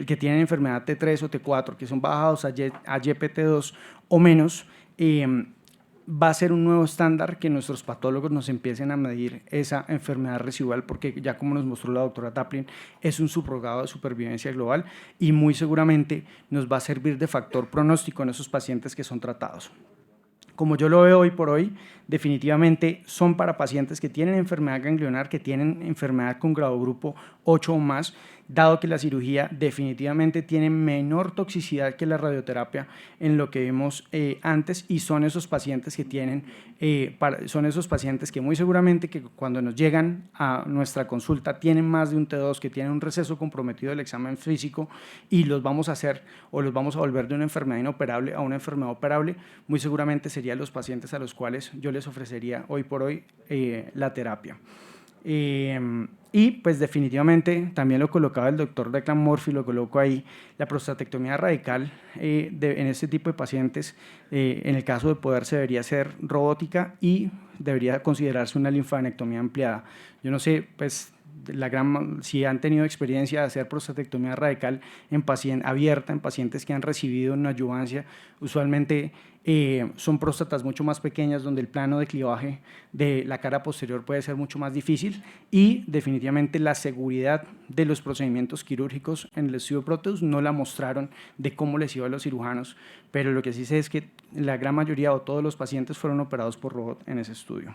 que tienen enfermedad T3 o T4, que son bajados a YPT2 o menos, va a ser un nuevo estándar que nuestros patólogos nos empiecen a medir esa enfermedad residual, porque ya como nos mostró la doctora Taplin, es un subrogado de supervivencia global y muy seguramente nos va a servir de factor pronóstico en esos pacientes que son tratados. Como yo lo veo hoy por hoy, definitivamente son para pacientes que tienen enfermedad ganglionar, que tienen enfermedad con grado grupo 8 o más, dado que la cirugía definitivamente tiene menor toxicidad que la radioterapia en lo que vimos antes, y son esos pacientes que tienen, son esos pacientes que muy seguramente que cuando nos llegan a nuestra consulta tienen más de un T2, que tienen un receso comprometido del examen físico, y los vamos a hacer o los vamos a volver de una enfermedad inoperable a una enfermedad operable. Muy seguramente serían los pacientes a los cuales yo les ofrecería hoy por hoy la terapia. Y pues definitivamente también lo colocaba el doctor Declan Murphy, lo coloco ahí, la prostatectomía radical en este tipo de pacientes, en el caso de poderse, debería ser robótica y debería considerarse una linfadenectomía ampliada. Yo no sé, pues si han tenido experiencia de hacer prostatectomía radical abierta en pacientes que han recibido una adyuvancia, usualmente son próstatas mucho más pequeñas donde el plano de clivaje de la cara posterior puede ser mucho más difícil, y definitivamente la seguridad de los procedimientos quirúrgicos en el estudio Proteus no la mostraron de cómo les iba a los cirujanos, pero lo que sí sé es que la gran mayoría o todos los pacientes fueron operados por robot en ese estudio.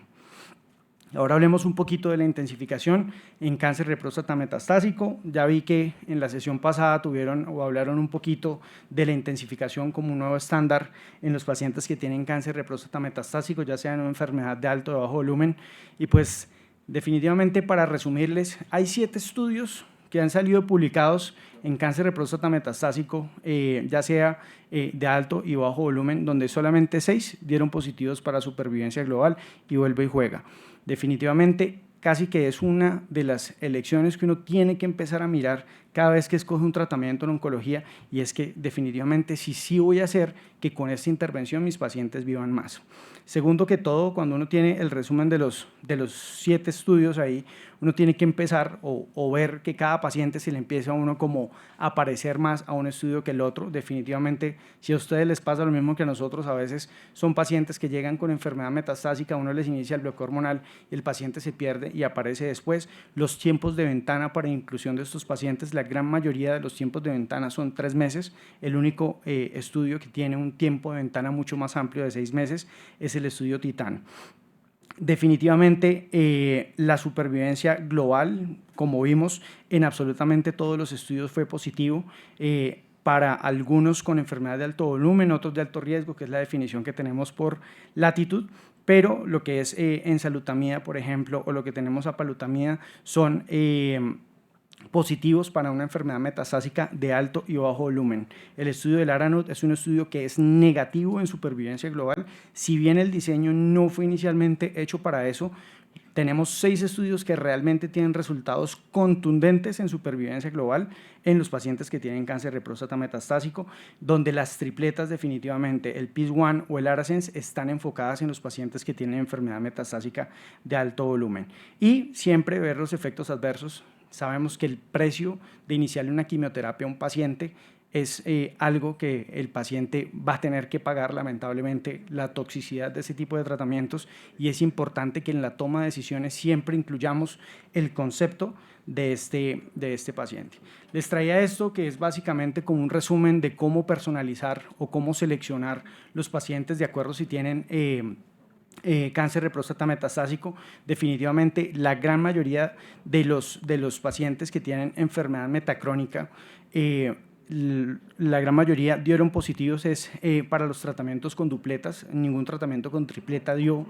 Ahora hablemos un poquito de la intensificación en cáncer de próstata metastásico. Ya vi que en la sesión pasada hablaron un poquito de la intensificación como un nuevo estándar en los pacientes que tienen cáncer de próstata metastásico, ya sea en una enfermedad de alto o de bajo volumen. Y pues definitivamente, para resumirles, hay 7 estudios que han salido publicados en cáncer de próstata metastásico, ya sea de alto y bajo volumen, donde solamente 6 dieron positivos para supervivencia global, y vuelve y juega. Definitivamente, casi que es una de las elecciones que uno tiene que empezar a mirar cada vez que escoge un tratamiento en oncología, y es que definitivamente sí voy a hacer que con esta intervención mis pacientes vivan más. Segundo que todo, cuando uno tiene el resumen de los 7 estudios ahí, uno tiene que empezar o ver que cada paciente se le empieza a uno como a parecer más a un estudio que el otro. Definitivamente, si a ustedes les pasa lo mismo que a nosotros, a veces son pacientes que llegan con enfermedad metastásica, uno les inicia el bloqueo hormonal y el paciente se pierde verde y aparece después. Los tiempos de ventana para inclusión de estos pacientes, la gran mayoría de los tiempos de ventana son 3 meses. El único estudio que tiene un tiempo de ventana mucho más amplio de 6 meses es el estudio Titán. Definitivamente la supervivencia global, como vimos en absolutamente todos los estudios, fue positivo. Para algunos con enfermedad de alto volumen, otros de alto riesgo, que es la definición que tenemos por latitud, pero lo que es ensalutamida, por ejemplo, o lo que tenemos apalutamida, son positivos para una enfermedad metastásica de alto y bajo volumen. El estudio del ARANOT es un estudio que es negativo en supervivencia global. Si bien el diseño no fue inicialmente hecho para eso, tenemos 6 estudios que realmente tienen resultados contundentes en supervivencia global en los pacientes que tienen cáncer de próstata metastásico, donde las tripletas definitivamente, el PIS-1 o el ARASENS, están enfocadas en los pacientes que tienen enfermedad metastásica de alto volumen. Y siempre ver los efectos adversos. Sabemos que el precio de iniciarle una quimioterapia a un paciente es algo que el paciente va a tener que pagar, lamentablemente, la toxicidad de ese tipo de tratamientos, y es importante que en la toma de decisiones siempre incluyamos el concepto de este paciente. Les traía esto, que es básicamente como un resumen de cómo personalizar o cómo seleccionar los pacientes de acuerdo si tienen cáncer de próstata metastásico. Definitivamente la gran mayoría de los pacientes que tienen enfermedad metacrónica, la gran mayoría dieron positivos para los tratamientos con dupletas. Ningún tratamiento con tripleta dio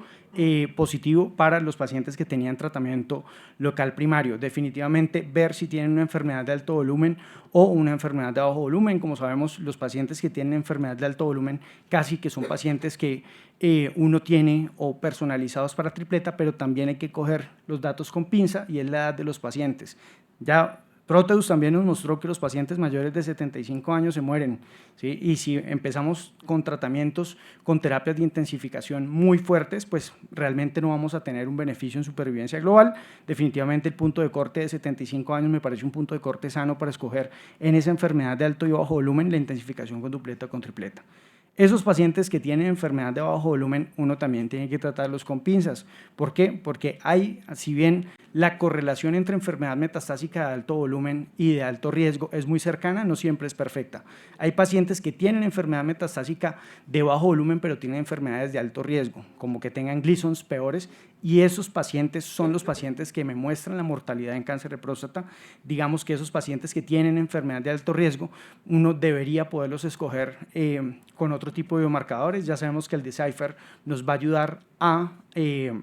positivo para los pacientes que tenían tratamiento local primario. Definitivamente ver si tienen una enfermedad de alto volumen o una enfermedad de bajo volumen. Como sabemos, los pacientes que tienen enfermedad de alto volumen casi que son pacientes que uno tiene o personalizados para tripleta, pero también hay que coger los datos con pinza, y es la edad de los pacientes. Ya Proteus también nos mostró que los pacientes mayores de 75 años se mueren, ¿sí? Y si empezamos con tratamientos, con terapias de intensificación muy fuertes, pues realmente no vamos a tener un beneficio en supervivencia global. Definitivamente el punto de corte de 75 años me parece un punto de corte sano para escoger en esa enfermedad de alto y bajo volumen la intensificación con dupleta o con tripleta. Esos pacientes que tienen enfermedad de bajo volumen, uno también tiene que tratarlos con pinzas. ¿Por qué? Porque hay, si bien la correlación entre enfermedad metastásica de alto volumen y de alto riesgo es muy cercana, no siempre es perfecta. Hay pacientes que tienen enfermedad metastásica de bajo volumen, pero tienen enfermedades de alto riesgo, como que tengan Gleasons peores, y esos pacientes son los pacientes que me muestran la mortalidad en cáncer de próstata. Digamos que esos pacientes que tienen enfermedad de alto riesgo, uno debería poderlos escoger con otro tipo de biomarcadores. Ya sabemos que el Decipher nos va a ayudar a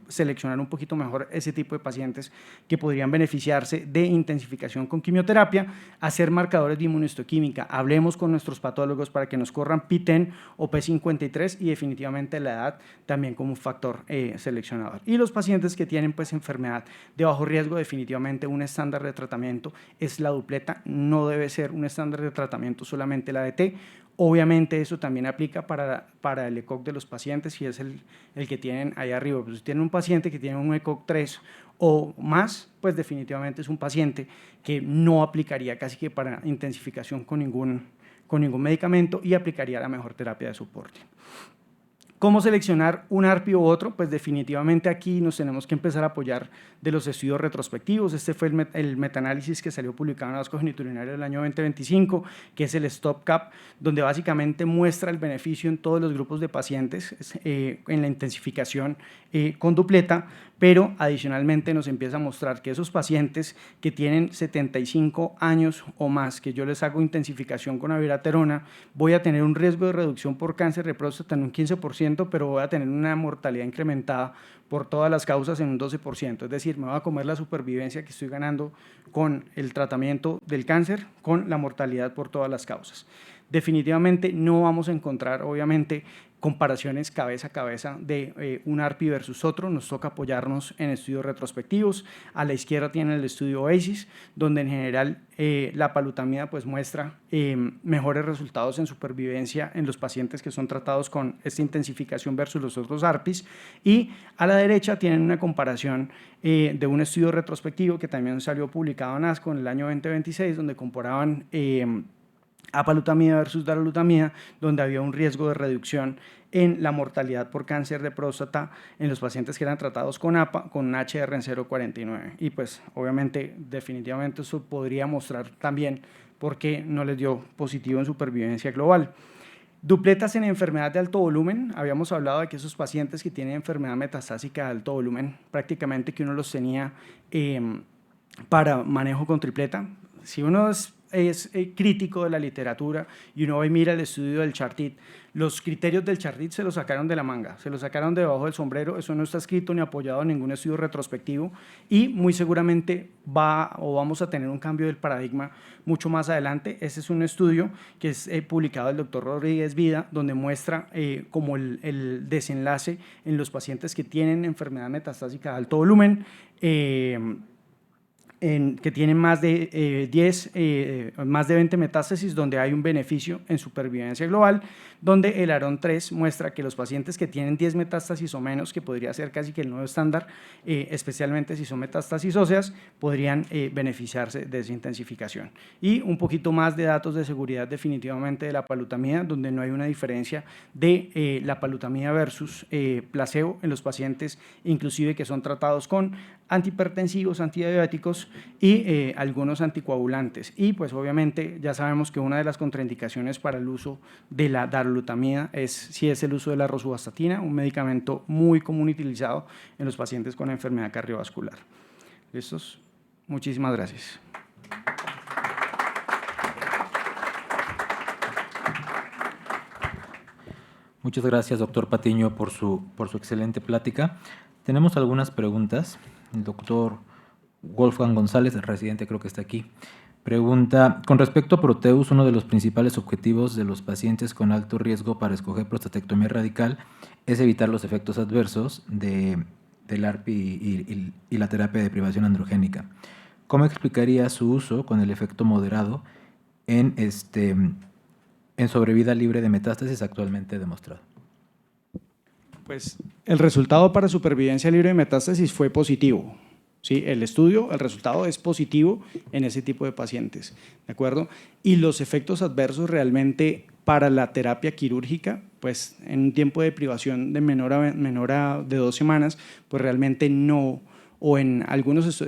seleccionar un poquito mejor ese tipo de pacientes que podrían beneficiarse de intensificación con quimioterapia, hacer marcadores de inmunohistoquímica. Hablemos con nuestros patólogos para que nos corran P10 o P53, y definitivamente la edad también como un factor seleccionador. Y los pacientes que tienen pues enfermedad de bajo riesgo, definitivamente un estándar de tratamiento es la dupleta. No debe ser un estándar de tratamiento solamente la ADT. Obviamente eso también aplica para el ECOG de los pacientes, si es el que tienen ahí arriba. Pues si tienen un paciente que tiene un ECOG 3 o más, pues definitivamente es un paciente que no aplicaría casi que para intensificación con ningún medicamento, y aplicaría la mejor terapia de soporte. ¿Cómo seleccionar un ARPI u otro? Pues definitivamente aquí nos tenemos que empezar a apoyar de los estudios retrospectivos. Este fue el metaanálisis que salió publicado en Vasco Geniturinario del año 2025, que es el STOP-CAP, donde básicamente muestra el beneficio en todos los grupos de pacientes en la intensificación con dupleta, pero adicionalmente nos empieza a mostrar que esos pacientes que tienen 75 años o más, que yo les hago intensificación con abiraterona, voy a tener un riesgo de reducción por cáncer de próstata en un 15%, pero voy a tener una mortalidad incrementada por todas las causas en un 12%. Es decir, me voy a comer la supervivencia que estoy ganando con el tratamiento del cáncer, con la mortalidad por todas las causas. Definitivamente no vamos a encontrar, obviamente, comparaciones cabeza a cabeza de un ARPI versus otro. Nos toca apoyarnos en estudios retrospectivos. A la izquierda tienen el estudio OASIS, donde en general la apalutamida pues muestra mejores resultados en supervivencia en los pacientes que son tratados con esta intensificación versus los otros ARPIs. Y a la derecha tienen una comparación de un estudio retrospectivo que también salió publicado en ASCO en el año 2026, donde comparaban apalutamida versus darolutamida, donde había un riesgo de reducción en la mortalidad por cáncer de próstata en los pacientes que eran tratados con APA, con un HR en 0,49. Y pues obviamente, definitivamente eso podría mostrar también por qué no les dio positivo en supervivencia global. Dupletas en enfermedad de alto volumen, habíamos hablado de que esos pacientes que tienen enfermedad metastásica de alto volumen, prácticamente que uno los tenía para manejo con tripleta. Si uno es crítico de la literatura y uno hoy mira el estudio del Chartit, los criterios del Chartit se los sacaron de la manga, se los sacaron debajo del sombrero, eso no está escrito ni apoyado en ningún estudio retrospectivo y muy seguramente vamos a tener un cambio del paradigma mucho más adelante. Ese es un estudio que es publicado del doctor Rodríguez Vida, donde muestra como el desenlace en los pacientes que tienen enfermedad metastásica de alto volumen, que tienen más de 20 metástasis, donde hay un beneficio en supervivencia global, donde el ARON 3 muestra que los pacientes que tienen 10 metástasis o menos, que podría ser casi que el nuevo estándar, especialmente si son metástasis óseas, podrían beneficiarse de esa intensificación. Y un poquito más de datos de seguridad definitivamente de la apalutamida, donde no hay una diferencia de la apalutamida versus placebo en los pacientes, inclusive que son tratados con antihipertensivos, antidiabéticos y algunos anticoagulantes. Y pues obviamente ya sabemos que una de las contraindicaciones para el uso de la darolutamida es el uso de la rosuvastatina, un medicamento muy común utilizado en los pacientes con enfermedad cardiovascular. ¿Listos? Muchísimas gracias. Muchas gracias, doctor Patiño, por su excelente plática. Tenemos algunas preguntas. El doctor Wolfgang González, el residente, creo que está aquí. Pregunta, con respecto a Proteus, uno de los principales objetivos de los pacientes con alto riesgo para escoger prostatectomía radical es evitar los efectos adversos del ARP y la terapia de privación androgénica. ¿Cómo explicaría su uso con el efecto moderado en sobrevida libre de metástasis actualmente demostrado? Pues el resultado para supervivencia libre de metástasis fue positivo. ¿Sí? El resultado es positivo en ese tipo de pacientes, ¿de acuerdo? Y los efectos adversos realmente para la terapia quirúrgica, pues en un tiempo de privación de menor a de 2 semanas, pues realmente no, o en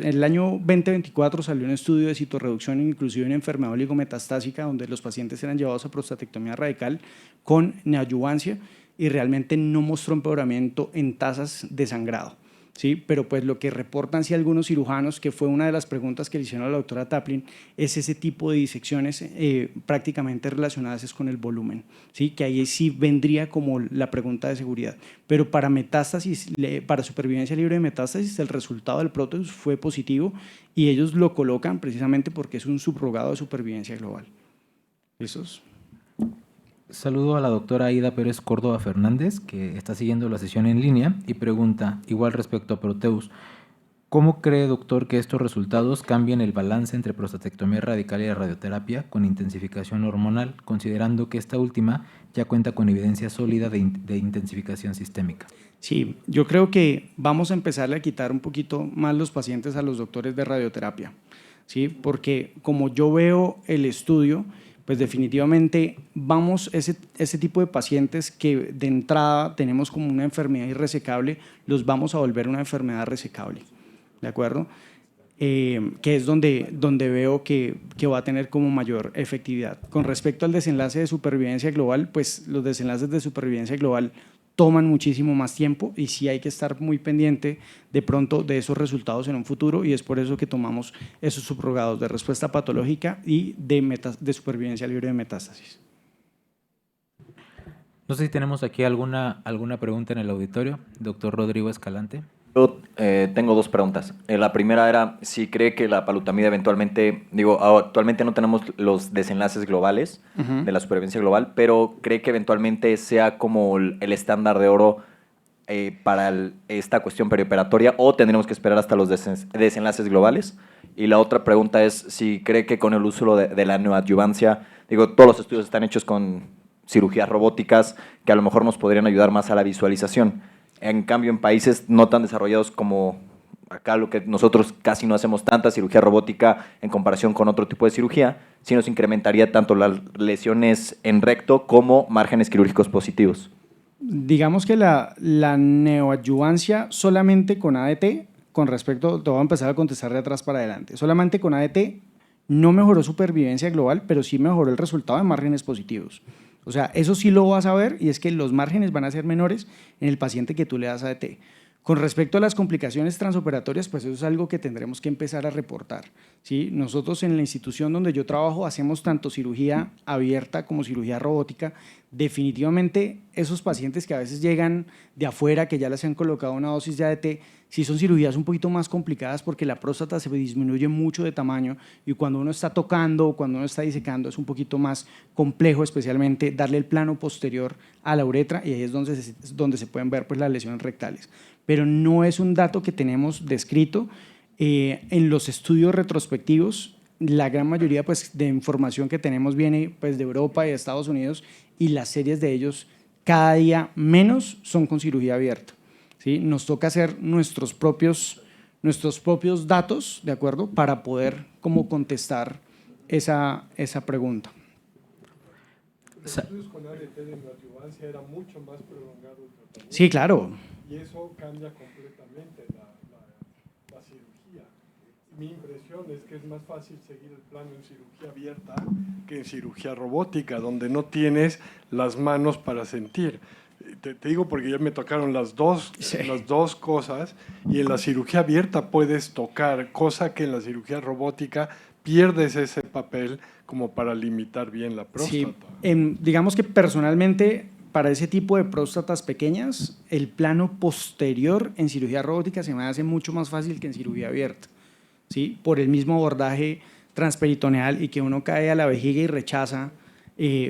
el año 2024 salió un estudio de citorreducción inclusive en enfermedad oligometastásica, donde los pacientes eran llevados a prostatectomía radical con neoadyuvancia y realmente no mostró empeoramiento en tasas de sangrado. ¿Sí? Pero pues lo que reportan sí algunos cirujanos, que fue una de las preguntas que le hicieron a la doctora Taplin, es ese tipo de disecciones prácticamente relacionadas con el volumen, ¿sí? Que ahí sí vendría como la pregunta de seguridad. Pero para metástasis, para supervivencia libre de metástasis, el resultado del Proteus fue positivo y ellos lo colocan precisamente porque es un subrogado de supervivencia global. ¿Listos? Saludo a la doctora Aida Pérez Córdoba Fernández, que está siguiendo la sesión en línea y pregunta, igual respecto a Proteus, ¿cómo cree, doctor, que estos resultados cambien el balance entre prostatectomía radical y la radioterapia con intensificación hormonal, considerando que esta última ya cuenta con evidencia sólida de intensificación sistémica? Sí, yo creo que vamos a empezarle a quitar un poquito más los pacientes a los doctores de radioterapia, ¿sí? Porque como yo veo el estudio, pues definitivamente ese tipo de pacientes que de entrada tenemos como una enfermedad irresecable, los vamos a volver una enfermedad resecable, ¿de acuerdo? Que es donde veo que va a tener como mayor efectividad. Con respecto al desenlace de supervivencia global, pues los desenlaces de supervivencia global toman muchísimo más tiempo y sí hay que estar muy pendiente de pronto de esos resultados en un futuro y es por eso que tomamos esos subrogados de respuesta patológica y de supervivencia libre de metástasis. No sé si tenemos aquí alguna pregunta en el auditorio. Doctor Rodrigo Escalante. Yo tengo 2 preguntas. La primera era si cree que la apalutamida eventualmente, actualmente no tenemos los desenlaces globales de la supervivencia global, pero cree que eventualmente sea como el estándar de oro para esta cuestión perioperatoria o tendremos que esperar hasta los desenlaces globales. Y la otra pregunta es si cree que con el uso de la neoadyuvancia, todos los estudios están hechos con cirugías robóticas que a lo mejor nos podrían ayudar más a la visualización. En cambio, en países no tan desarrollados como acá lo que nosotros casi no hacemos tanta cirugía robótica en comparación con otro tipo de cirugía, sí nos incrementaría tanto las lesiones en recto como márgenes quirúrgicos positivos. Digamos que la neoadyuvancia solamente con ADT, con respecto, te voy a empezar a contestar de atrás para adelante, solamente con ADT no mejoró supervivencia global, pero sí mejoró el resultado de márgenes positivos. O sea, eso sí lo vas a ver, y es que los márgenes van a ser menores en el paciente que tú le das ADT. Con respecto a las complicaciones transoperatorias, pues eso es algo que tendremos que empezar a reportar, ¿sí? Nosotros en la institución donde yo trabajo hacemos tanto cirugía abierta como cirugía robótica. Definitivamente esos pacientes que a veces llegan de afuera, que ya les han colocado una dosis de ADT, sí son cirugías un poquito más complicadas porque la próstata se disminuye mucho de tamaño, y cuando uno está tocando o cuando uno está disecando es un poquito más complejo, especialmente darle el plano posterior a la uretra, y ahí es donde se pueden ver pues las lesiones rectales. Pero no es un dato que tenemos descrito. En los estudios retrospectivos, la gran mayoría pues, de información que tenemos viene pues, de Europa y de Estados Unidos, y las series de ellos cada día menos son con cirugía abierta, ¿sí? Nos toca hacer nuestros propios datos, ¿de acuerdo?, para poder como contestar esa pregunta. Los estudios con ADT de neoadyuvancia era mucho más prolongado el tratamiento. Sí, claro. Y eso cambia completamente la cirugía. Mi impresión es que es más fácil seguir el plano en cirugía abierta que en cirugía robótica, donde no tienes las manos para sentir. Te digo porque ya me tocaron las dos cosas, y en la cirugía abierta puedes tocar, cosa que en la cirugía robótica pierdes ese papel como para limitar bien la próstata. Sí, digamos que personalmente, para ese tipo de próstatas pequeñas, el plano posterior en cirugía robótica se me hace mucho más fácil que en cirugía abierta, ¿sí? Por el mismo abordaje transperitoneal, y que uno cae a la vejiga y rechaza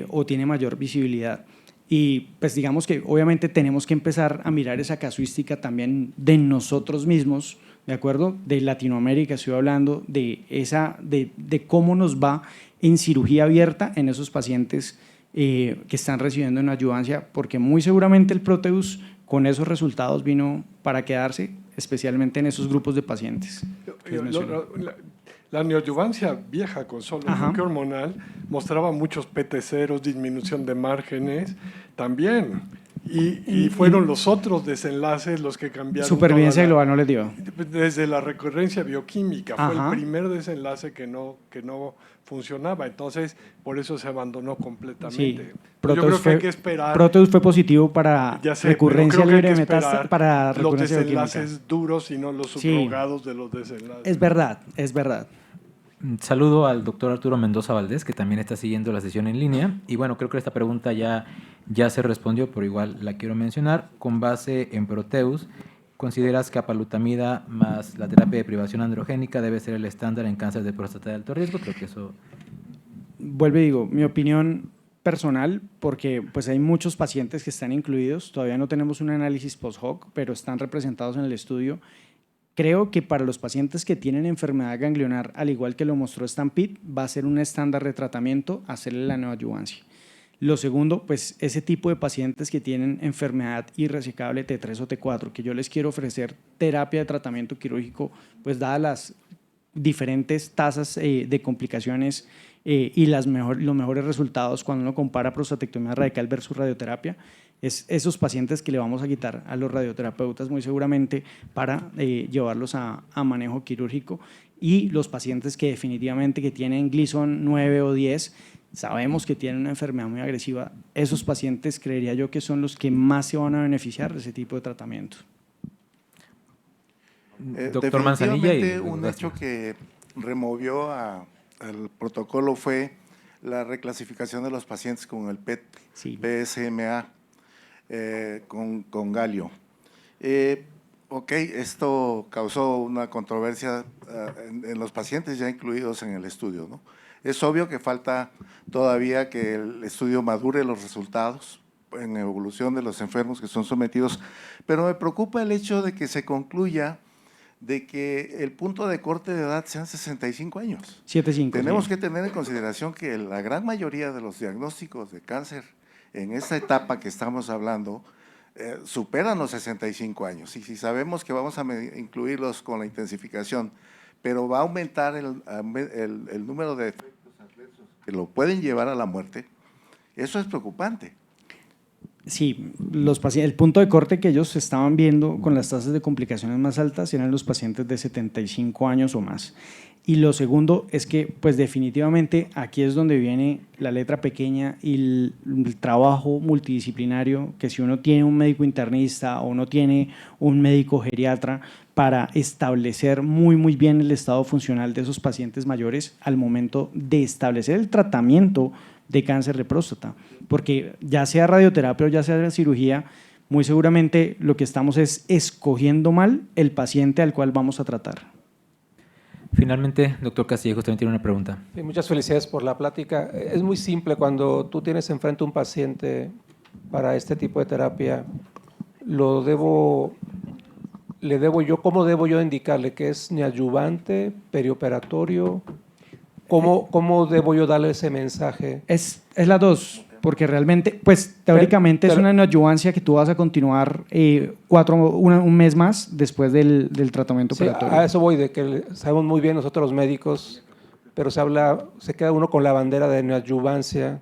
o tiene mayor visibilidad. Y pues digamos que obviamente tenemos que empezar a mirar esa casuística también de nosotros mismos, ¿de acuerdo? De Latinoamérica estoy hablando, de cómo nos va en cirugía abierta en esos pacientes que están recibiendo una adyuvancia, porque muy seguramente el Proteus con esos resultados vino para quedarse, especialmente en esos grupos de pacientes. La neoadyuvancia vieja con solo bloqueo hormonal mostraba muchos PT0, disminución de márgenes también. Y fueron los otros desenlaces los que cambiaron. Supervivencia global no les dio. Desde la recurrencia bioquímica fue el primer desenlace que no funcionaba. Entonces, por eso se abandonó completamente. Sí. Yo creo que hay que esperar. Proteus fue positivo para recurrencia libre de metástasis, para los desenlaces duros y no los subrogados de los desenlaces. Es verdad, es verdad. Saludo al doctor Arturo Mendoza Valdés, que también está siguiendo la sesión en línea. Y bueno, creo que esta pregunta ya se respondió, pero igual la quiero mencionar. Con base en Proteus, ¿consideras que apalutamida más la terapia de privación androgénica debe ser el estándar en cáncer de próstata de alto riesgo? Creo que eso... Vuelvo y digo, mi opinión personal, porque pues hay muchos pacientes que están incluidos, todavía no tenemos un análisis post-hoc, pero están representados en el estudio. Creo que para los pacientes que tienen enfermedad ganglionar, al igual que lo mostró Stampede, va a ser un estándar de tratamiento hacerle la neoadyuvancia. Lo segundo, pues ese tipo de pacientes que tienen enfermedad irresecable T3 o T4, que yo les quiero ofrecer terapia de tratamiento quirúrgico, pues dadas las diferentes tasas de complicaciones y los mejores resultados cuando uno compara prostatectomía radical versus radioterapia, es esos pacientes que le vamos a quitar a los radioterapeutas muy seguramente para llevarlos a manejo quirúrgico, y los pacientes que definitivamente que tienen Gleason 9 o 10, sabemos que tienen una enfermedad muy agresiva, esos pacientes creería yo que son los que más se van a beneficiar de ese tipo de tratamiento. Doctor Manzanilla. Un hecho que removió al protocolo fue la reclasificación de los pacientes con el PSMA. Con galio. Esto causó una controversia en los pacientes ya incluidos en el estudio, ¿no? Es obvio que falta todavía que el estudio madure los resultados en evolución de los enfermos que son sometidos, pero me preocupa el hecho de que se concluya de que el punto de corte de edad sean 65 años. 75. Tenemos que tener en consideración que la gran mayoría de los diagnósticos de cáncer en esta etapa que estamos hablando superan los 65 años. Y si sabemos que vamos a incluirlos con la intensificación, pero va a aumentar el número de efectos adversos que lo pueden llevar a la muerte, eso es preocupante. Sí, el punto de corte que ellos estaban viendo con las tasas de complicaciones más altas eran los pacientes de 75 años o más. Y lo segundo es que, pues definitivamente, aquí es donde viene la letra pequeña y el trabajo multidisciplinario, que si uno tiene un médico internista o uno tiene un médico geriatra para establecer muy bien el estado funcional de esos pacientes mayores al momento de establecer el tratamiento de cáncer de próstata, porque ya sea radioterapia o ya sea cirugía, muy seguramente lo que estamos es escogiendo mal el paciente al cual vamos a tratar. Finalmente, doctor Castillejos también tiene una pregunta. Sí, muchas felicidades por la plática. Es muy simple cuando tú tienes enfrente un paciente para este tipo de terapia, ¿cómo debo yo indicarle que es neoadyuvante, perioperatorio? ¿Cómo debo yo darle ese mensaje? Es las dos, porque realmente, pues teóricamente es una neoadyuvancia que tú vas a continuar un mes más después del tratamiento operatorio. A eso voy, de que sabemos muy bien nosotros los médicos, pero se queda uno con la bandera de neoadyuvancia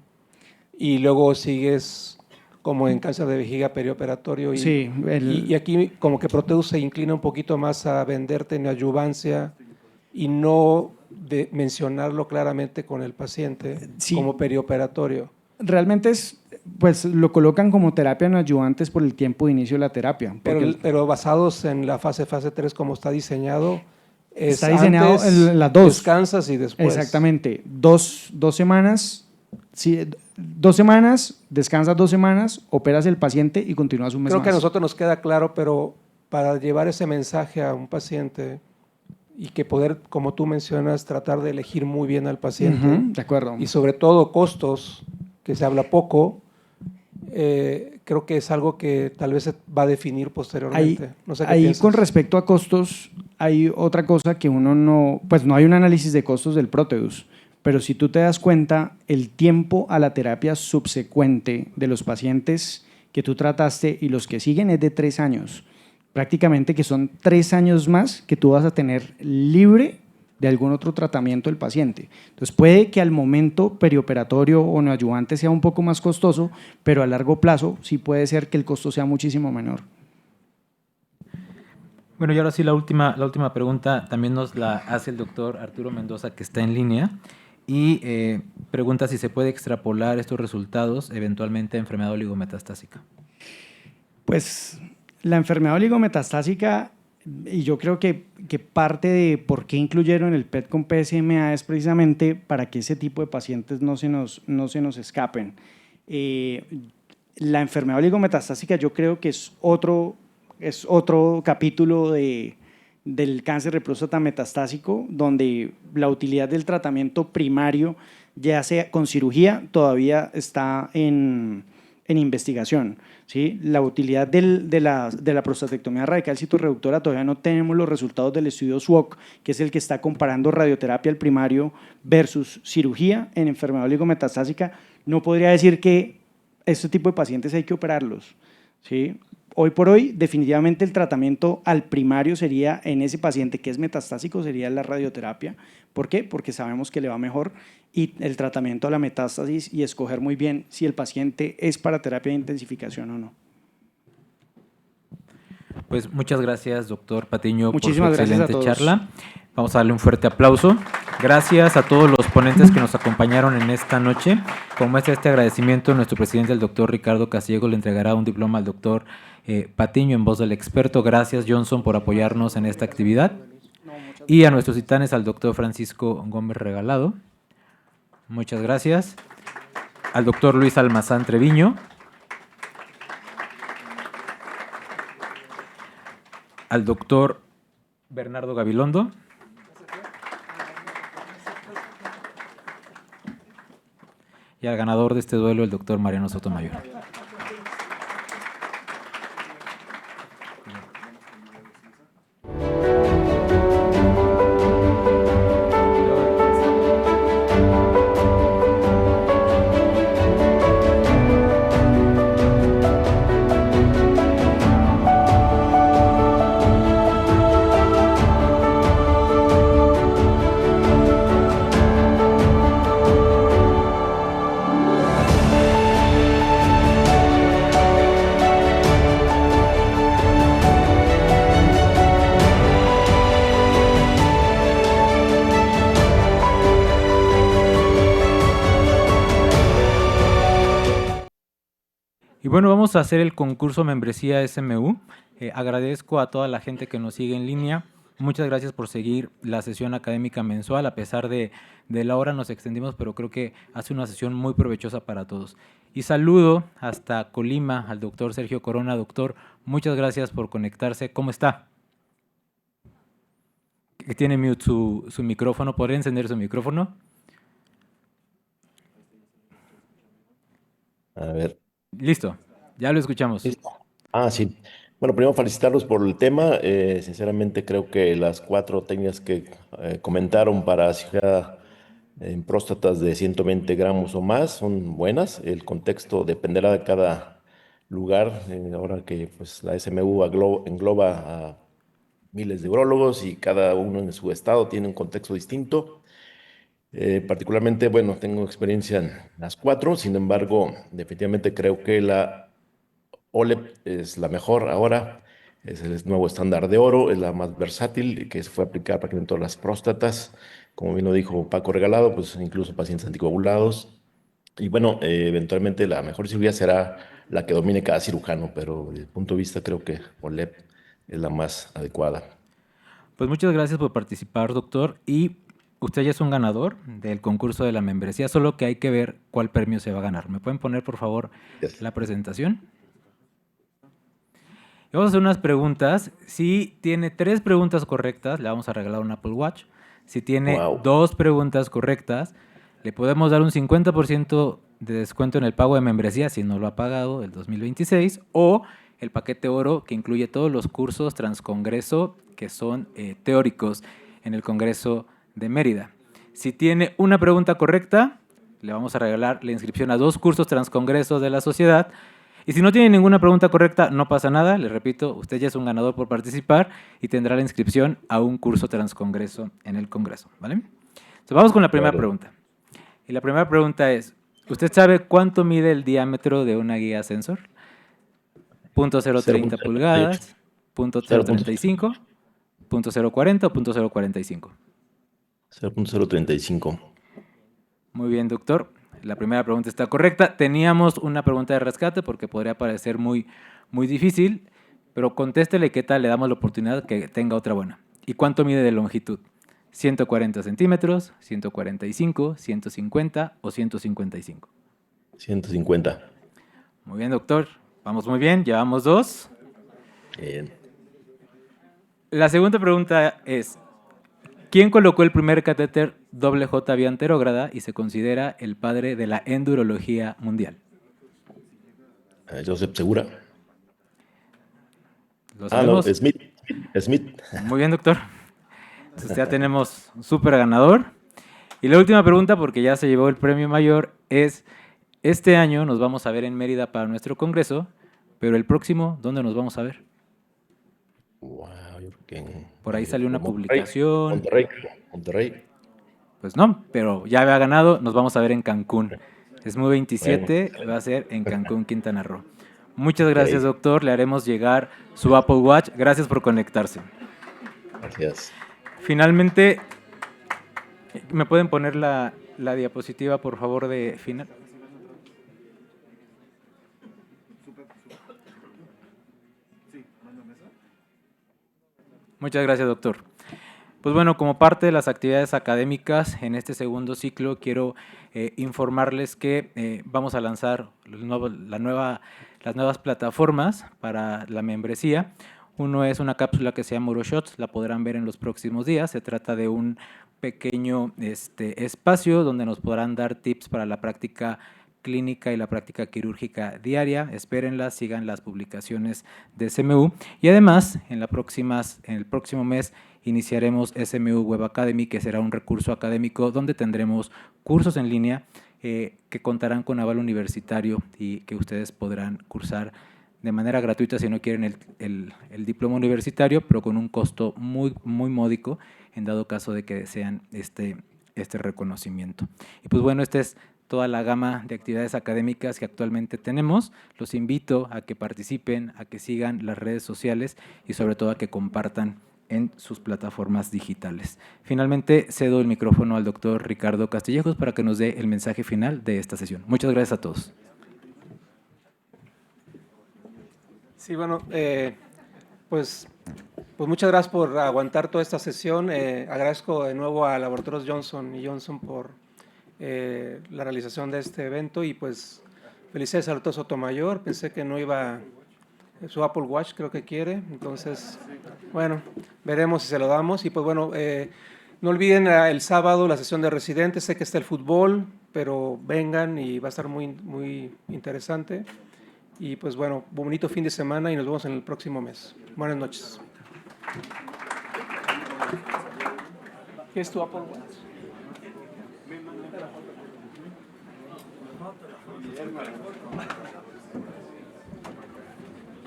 y luego sigues como en cáncer de vejiga perioperatorio y aquí como que Proteus se inclina un poquito más a venderte neoadyuvancia y no de mencionarlo claramente con el paciente como perioperatorio. Realmente pues lo colocan como terapia neoadyuvantes por el tiempo de inicio de la terapia. Pero basados en la fase 3 como está diseñado, está diseñado antes, las dos. Descansas y después. Exactamente, dos semanas, descansas 2 semanas, operas el paciente y continúas un mes Creo más. que a nosotros nos queda claro, pero para llevar ese mensaje a un paciente y que poder, como tú mencionas, tratar de elegir muy bien al paciente. De acuerdo. Y sobre todo costos, que se habla poco, creo que es algo que tal vez se va a definir posteriormente. No sé qué piensas. Con respecto a costos, hay otra cosa que no hay un análisis de costos del Proteus, pero si tú te das cuenta, el tiempo a la terapia subsecuente de los pacientes que tú trataste y los que siguen es de 3 años. Prácticamente que son 3 años más que tú vas a tener libre de algún otro tratamiento del paciente. Entonces puede que al momento perioperatorio o neoadyuvante sea un poco más costoso, pero a largo plazo sí puede ser que el costo sea muchísimo menor. Bueno, y ahora sí la última pregunta también nos la hace el doctor Arturo Mendoza, que está en línea, y pregunta si se puede extrapolar estos resultados eventualmente a enfermedad oligometastásica. Pues la enfermedad oligometastásica, y yo creo que parte de por qué incluyeron el PET con PSMA es precisamente para que ese tipo de pacientes no se nos escapen. La enfermedad oligometastásica yo creo que es otro capítulo del cáncer de próstata metastásico, donde la utilidad del tratamiento primario, ya sea con cirugía, todavía está en investigación. ¿Sí? La utilidad de la prostatectomía radical citorreductora, todavía no tenemos los resultados del estudio SWOG, que es el que está comparando radioterapia al primario versus cirugía en enfermedad oligometastásica. No podría decir que este tipo de pacientes hay que operarlos, ¿sí? Hoy por hoy, definitivamente el tratamiento al primario sería, en ese paciente que es metastásico, sería la radioterapia. ¿Por qué? Porque sabemos que le va mejor, y el tratamiento a la metástasis y escoger muy bien si el paciente es para terapia de intensificación o no. Pues muchas gracias, doctor Patiño, Muchísimas por su gracias excelente a todos. charla. Vamos a darle un fuerte aplauso. Gracias a todos los ponentes que nos acompañaron en esta noche. Como muestra este agradecimiento, nuestro presidente, el doctor Ricardo Castillejos, le entregará un diploma al doctor Patiño en voz del experto. Gracias, Johnson, por apoyarnos en esta actividad. Y a nuestros titanes, al doctor Francisco Gómez Regalado. Muchas gracias. Al doctor Luis Almazán Treviño. Al doctor Bernardo Gabilondo. Y al ganador de este duelo, el doctor Mariano Sotomayor. bueno, vamos a hacer el concurso membresía SMU. Agradezco a toda la gente que nos sigue en línea. Muchas gracias por seguir la sesión académica mensual. A pesar de la hora nos extendimos, pero creo que hace una sesión muy provechosa para todos. Y saludo hasta Colima al doctor Sergio Corona. Doctor, muchas gracias por conectarse. ¿Cómo está? Que tiene mute su micrófono. ¿Podría encender su micrófono? A ver. Listo, ya lo escuchamos. ¿Listo? Sí. Bueno, primero felicitarlos por el tema. Sinceramente creo que las 4 técnicas que comentaron para cirugía en próstatas de 120 gramos o más son buenas. El contexto dependerá de cada lugar. Ahora que pues, la SMU engloba a miles de urólogos y cada uno en su estado tiene un contexto distinto. Particularmente, bueno, tengo experiencia en las 4, sin embargo, definitivamente creo que la OLEP es la mejor ahora, es el nuevo estándar de oro, es la más versátil, que se fue a aplicar prácticamente en todas las próstatas, como bien lo dijo Paco Regalado, pues incluso pacientes anticoagulados. Y bueno, eventualmente la mejor cirugía será la que domine cada cirujano, pero desde el punto de vista creo que OLEP es la más adecuada. Pues muchas gracias por participar, doctor, y usted ya es un ganador del concurso de la membresía, solo que hay que ver cuál premio se va a ganar. ¿Me pueden poner, por favor, la presentación? Y vamos a hacer unas preguntas. Si tiene 3 preguntas correctas, le vamos a regalar un Apple Watch. Si tiene 2 preguntas correctas, le podemos dar un 50% de descuento en el pago de membresía si no lo ha pagado el 2026, o el paquete oro que incluye todos los cursos transcongreso que son teóricos en el Congreso de Mérida. Si tiene una pregunta correcta, le vamos a regalar la inscripción a 2 cursos transcongresos de la sociedad. Y si no tiene ninguna pregunta correcta, no pasa nada. Le repito, usted ya es un ganador por participar y tendrá la inscripción a un curso transcongreso en el Congreso, ¿vale? Entonces, vamos con la primera pregunta. Y la primera pregunta es, ¿usted sabe cuánto mide el diámetro de una guía sensor? ¿.030 pulgadas? ¿.035? ¿.040 o .045? 0.035. Muy bien, doctor. La primera pregunta está correcta. Teníamos una pregunta de rescate porque podría parecer muy difícil, pero contéstele qué tal le damos la oportunidad que tenga otra buena. ¿Y cuánto mide de longitud? ¿140 centímetros, 145, 150 o 155? 150. Muy bien, doctor. Vamos muy bien. Llevamos 2. Bien. La segunda pregunta es, ¿quién colocó el primer catéter WJ vía anterógrada y se considera el padre de la endurología mundial? Joseph Segura. ¿Lo sabemos? No, Smith. Muy bien, doctor. Entonces ya tenemos un súper ganador. Y la última pregunta, porque ya se llevó el premio mayor, es, este año nos vamos a ver en Mérida para nuestro congreso, pero el próximo, ¿dónde nos vamos a ver? Wow, yo creo que por ahí salió una publicación. Monterrey. Pues no, pero ya había ganado, nos vamos a ver en Cancún. SMU 27 va a ser en Cancún, Quintana Roo. Muchas gracias, doctor. Le haremos llegar su Apple Watch. Gracias por conectarse. Gracias. Finalmente, ¿me pueden poner la diapositiva, por favor, de final? Muchas gracias, doctor. Pues bueno, como parte de las actividades académicas en este segundo ciclo, quiero informarles que vamos a lanzar las nuevas plataformas para la membresía. Uno es una cápsula que se llama UroShots, la podrán ver en los próximos días. Se trata de un pequeño espacio donde nos podrán dar tips para la práctica clínica y la práctica quirúrgica diaria. Espérenlas, sigan las publicaciones de SMU. Y además, en el próximo mes iniciaremos SMU Web Academy, que será un recurso académico donde tendremos cursos en línea que contarán con aval universitario y que ustedes podrán cursar de manera gratuita si no quieren el diploma universitario, pero con un costo muy módico en dado caso de que desean este reconocimiento. Y pues bueno, esta es toda la gama de actividades académicas que actualmente tenemos. Los invito a que participen, a que sigan las redes sociales y sobre todo a que compartan en sus plataformas digitales. Finalmente, cedo el micrófono al doctor Ricardo Castillejos para que nos dé el mensaje final de esta sesión. Muchas gracias a todos. Sí, bueno, pues muchas gracias por aguantar toda esta sesión. Agradezco de nuevo a Laboratorios Johnson & Johnson por la realización de este evento y pues felicidades al doctor Sotomayor. Pensé que no iba, su Apple Watch creo que quiere, entonces, bueno, veremos si se lo damos. Y pues bueno, no olviden el sábado la sesión de residentes, sé que está el fútbol, pero vengan y va a estar muy, muy interesante. Y pues bueno, bonito fin de semana y nos vemos en el próximo mes. Buenas noches. ¿Qué es tu Apple Watch?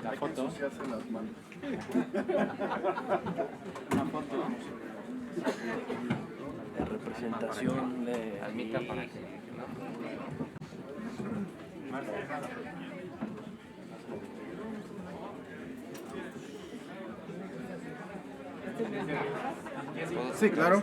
La foto. Se hacen las manos. Una foto de representación de Almita para que sí, claro.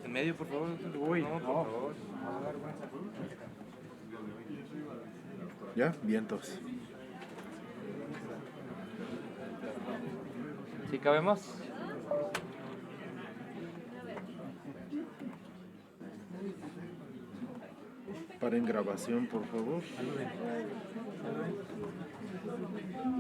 En medio, por favor. Uy, no, por no. favor. ¿Ya? Vientos. ¿Sí cabemos? Paren grabación, por favor.